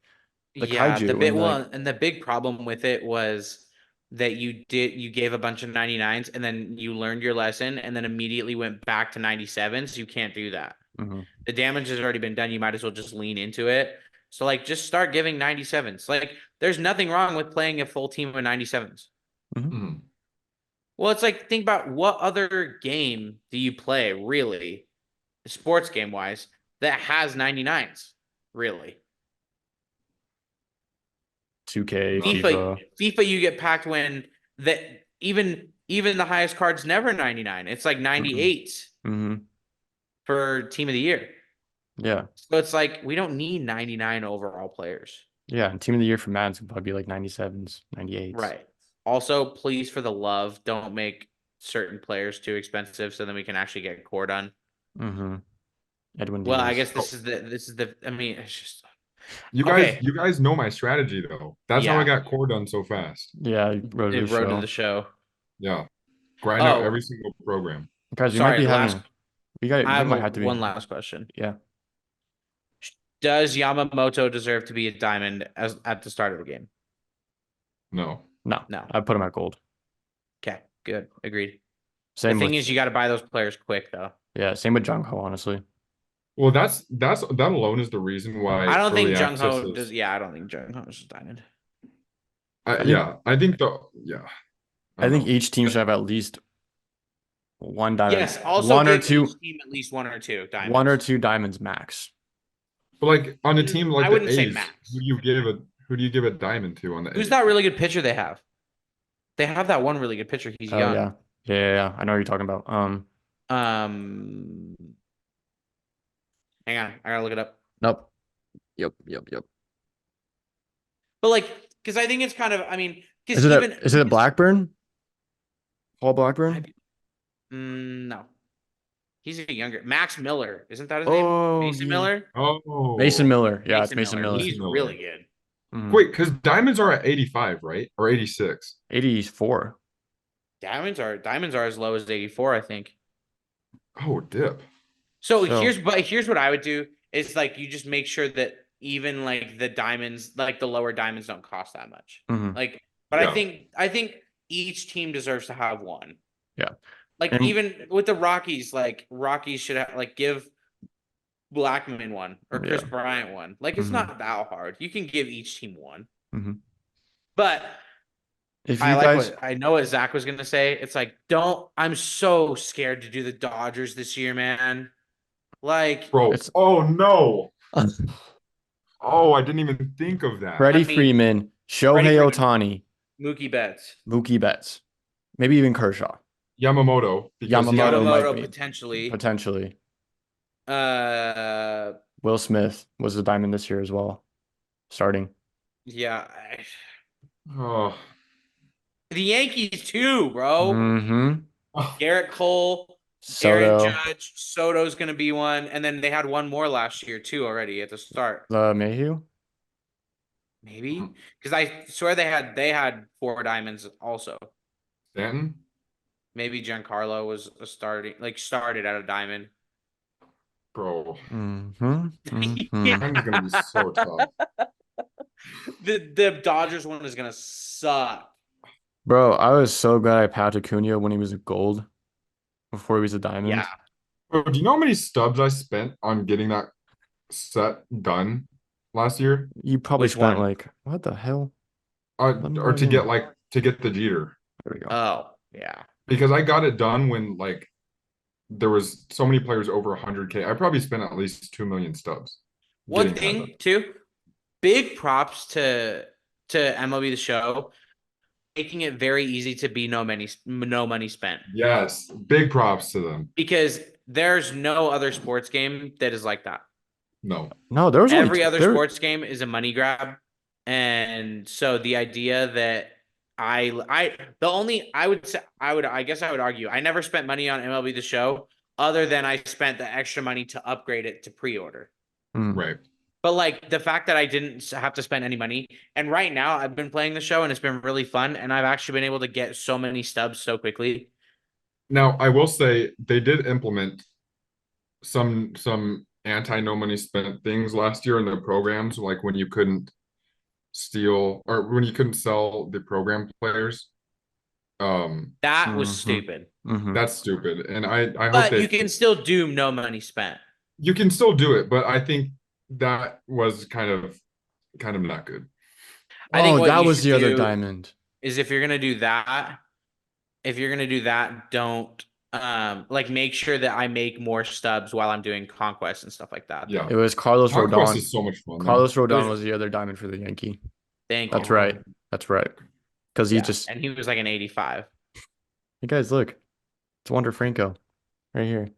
the Yeah, Kaiju and like and the big problem with it was that you gave a bunch of 99s and then you learned your lesson and then immediately went back to 97s. You can't do that. mhm, The damage has already been done. You might as well just lean into it. So like just start giving 97s. Like there's nothing wrong with playing a full team of 97s. mhm. Mhm. Well, it's like think about what other game do you play really, sports game wise, that has 99s, really? 2K, None. FIFA. FIFA you get packed when that even the highest card's never 99. It's like 98s Hmm. for team of the year. Yeah. So it's like we don't need 99 overall players. Yeah. And team of the year for Madden's could probably be like 97s, 98s. Right. Also, please for the love, don't make certain players too expensive so then we can actually get core done. Mm-hmm. Edwin Well, I Diaz. guess this is the I mean, it's just You okay. guys know my strategy though. That's how I Yeah. got core done so fast. Yeah, road to the Road to show. the show. Yeah. Grind out Oh, every single program. Guys, we might sorry, be having I we have might have to be one last question. yeah. Does Yamamoto deserve to be a diamond as at the start of the game? No. No. No. I put him at gold. Okay, good. Agreed. Same The thing with is, you got to buy those players quick, though. yeah, same with Jung Ho, honestly. Well, that alone is the reason why I don't early think Jung access Ho is. does. Yeah, I don't think Jung Ho is a diamond. I think Yeah, I think the yeah. I I don't think know. each team should have at least one diamond. Yes. Also, One or give two each team at least one or two diamonds. one or two diamonds max. But like on a team like I the wouldn't say A's, max. who do you give a diamond to on the Who's A's? that really good pitcher they have? They have that one really good pitcher. He's Oh young. yeah. Yeah. I know what you're talking about. Um, hang on, I gotta look it up. Nope. Yep. But like, because I think it's kind of, I mean, because Is it a Blackburn? Paul Blackburn? No, he's a younger Max Miller. Isn't that his Oh, name? Mason Miller. Oh, Mason Miller. Yeah, it's Mason Miller. He's Miller. really good. Mhm. Wait, because diamonds are at 85, right? Or 86. 84. Diamonds are as low as 84, I think. Oh, dip. So So- here's what I would do is like you just make sure that even like the diamonds, like the lower diamonds don't cost that much. Mhm. Like, but Yeah. I think each team deserves to have one. Yeah. Like And- even with the Rockies, like Rockies should have like give Blackman one or Chris Yeah. Bryant one. Like it's Mhm. not that hard. You can give each team one. Mhm. But If you I like guys what I know what Zach was gonna say. It's like, I'm so scared to do the Dodgers this year, man. Like Bro, It's- oh no. Oh, I didn't even think of that. Freddie I mean, Freeman, Shohei Freddie Freeman. Ohtani, Mookie Betts. Mookie Betts, maybe even Kershaw. Yamamoto, because he got Yamamoto might Yamamoto be potentially. potentially. Uh, Will Smith was the diamond this year as well, starting. yeah. oh, The Yankees too, bro. Mm-hmm. Garrett Cole, Aaron Soto, Judge, Soto's gonna be one, and then they had one more last year too already at the start. Mayhew. Maybe because I swear they had four diamonds also. Stanton, Maybe Giancarlo was a started at a diamond. bro, Mm-hmm. Yeah. Mm-hmm. Stanton's gonna be so tough. The Dodgers one is gonna suck. Bro, I was so glad I packed Acuna when he was a gold before he was a diamond. Yeah. Bro, do you know how many stubs I spent on getting that set done last year? You probably Which spent one? like, what the hell? Let me Or log to in. get to get the Jeter. There we go. Oh, yeah. Because I got it done when like there was so many players over 100K. I probably spent at least 2 million stubs One getting that done. thing too, big props to MLB The Show, making it very easy to be no money spent Yes, big props to them. because there's no other sports game that is like that. No, No, there was only Every other there. sports game is a money grab, and so the idea that I guess I would argue I never spent money on MLB The Show other than I spent the extra money to upgrade it to pre-order. right. But like the fact that I didn't have to spend any money, and right now I've been playing the show and it's been really fun, and I've actually been able to get so many stubs so quickly. Now, I will say they did implement some anti no money spent things last year in the programs, like when you couldn't steal or when you couldn't sell the program players. That was Mm-hmm. stupid. Mm-hmm. That's stupid. And I hope But they you can still do no money spent. you can still do it, but I think that was kind of not good. I think Oh, what that you was should the other do diamond. is if you're gonna do that, don't like make sure that I make more stubs while I'm doing conquest and stuff like that, Yeah. though. It was Carlos Conquest Rodon. is so much fun though. Carlos Rodon was- was the other diamond for the Yankee. Thank That's you. right. That's right. Because he Yeah. just, And he was like an 85. you guys look, it's Wander Franco right here.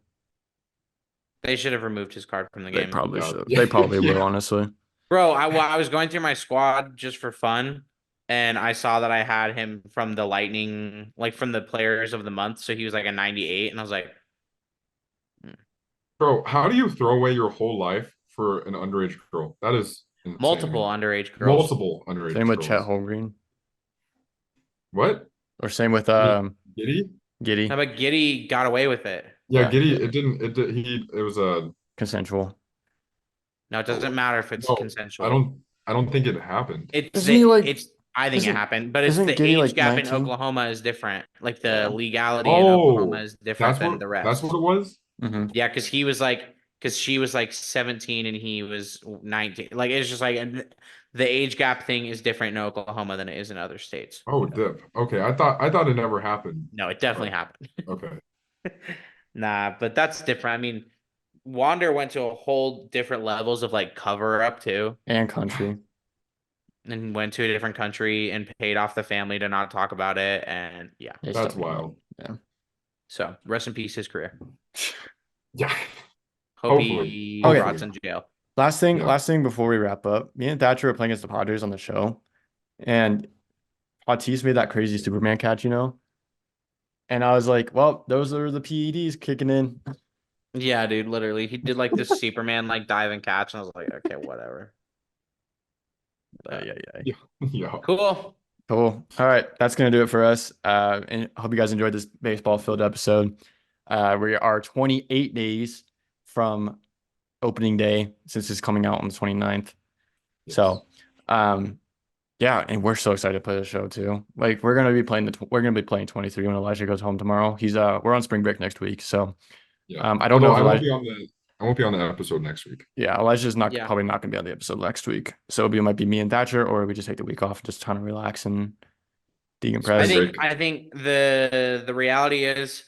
They should have removed his card from the They game. probably Yeah. should. They probably will, Yeah. honestly. Bro, I was going through my squad just for fun, and I saw that I had him from the Lightning, like from the players of the month. So he was like a 98, and I was like, Bro, how do you throw away your whole life for an underage girl? That is insane. multiple underage girls. Multiple underage Same with girls. Chet Holmgren. What? Or same with Giddy? Giddy. No, but Giddy got away with it. Yeah, Yeah. Giddy. It didn't. It was a. Consensual. No, it doesn't matter if it's No, consensual. I don't think it happened. Isn't he like? I think it isn't- happened, but it's isn't the Giddy, age like, gap in 19? Oklahoma is different. Like the Yeah. legality in Oklahoma is different than the That's rest. what it was. Mm-hmm. Yeah, because she was like 17 and he was 19. Like it's just like the age gap thing is different in Oklahoma than it is in other states. Oh, dip. Okay, I thought it never happened. No, it definitely happened. Okay. Nah, but that's different. I mean, Wander went to a whole different levels of like cover up too, And country. and went to a different country and paid off the family to not talk about it. And yeah, They That's still- wild. Yeah. so rest in peace his career. Yeah. Hope Hopefully. he Okay. rots in jail. Last thing, Yeah. last thing before we wrap up. Me and Thatcher were playing against the Padres on the show, and Tatis made that crazy Superman catch, And I was like, well, those are the PEDs kicking in. Yeah, dude, literally. He did like this Superman like dive and catch, and I was like, okay, whatever. But, Yeah. Yeah. cool. Cool. All right, that's gonna do it for us. And I hope you guys enjoyed this baseball-filled episode. We are 28 days from opening day since it's coming out on the 29th. So, yeah, and we're so excited to play the show too. Like we're gonna be playing 23 when Elijah goes home tomorrow. We're on spring break next week, so Yeah. I don't know if I won't Elijah. be on the I won't be on the episode next week. Yeah, Elijah's Yeah. probably not gonna be on the episode next week. So it might be me and Thatcher, or we just take the week off, just kind of relax and decompress. I think the reality is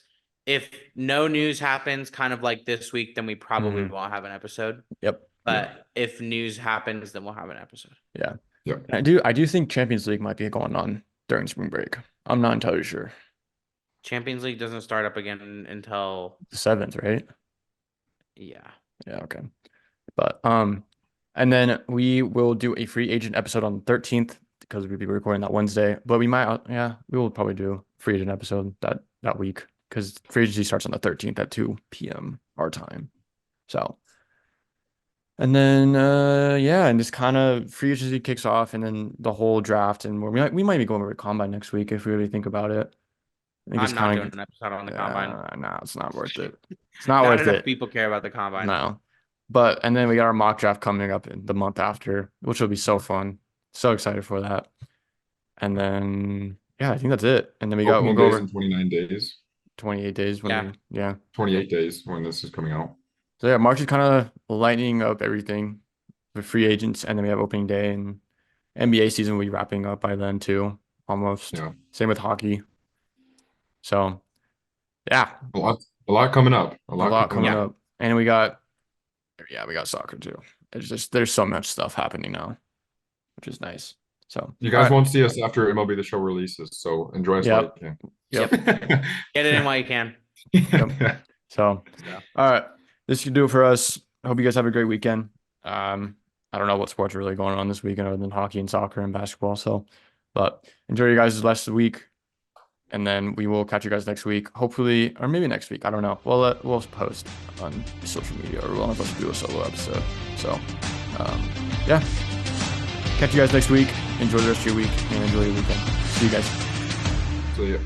if no news happens kind of like this week, then we probably won't have an episode. Yep. But if news happens, then we'll have an episode. Yeah. Yeah. I do think Champions League might be going on during spring break. I'm not entirely sure. Champions League doesn't start up again until The 7th, right? yeah. Yeah, okay. But and then we will do a free agent episode on the 13th because we'll be recording that Wednesday. But we will probably do free agent episode that week because free agency starts on the 13th at 2 p.m. our time. So, and then and just kind of free agency kicks off, and then the whole draft, and we might be going over the combine next week if we really think about it. I think it's I'm not kind doing of an episode on the combine. no, it's not worth it. It's not Not worth enough it. people care about the combine. No. But and then we got our mock draft coming up in the month after, which will be so fun. So excited for that. And then I think that's it. And then we'll Opening go days over in 29 days, 28 days when Yeah. 28 days when this is coming out. So yeah, March is kind of lightening up everything with free agents, and then we have opening day, and NBA season will be wrapping up by then too, almost. Yeah. Same with hockey. So yeah, A lot coming up. a lot coming Yeah. up. And we got soccer too. It's just there's so much stuff happening now, which is nice. So You guys all right. won't see us after MLB The Show releases, so enjoy us Yep. while you Yep. can. Get it in while you can. So Yeah. all right, this should do it for us. I hope you guys have a great weekend. I don't know what sports are really going on this weekend other than hockey and soccer and basketball. So, but enjoy you guys the rest of the week, and then we will catch you guys next week, hopefully, or maybe next week. I don't know. We'll post on social media, or one of us will do a solo episode. So, catch you guys next week. Enjoy the rest of your week and enjoy your weekend. See you guys. So yeah.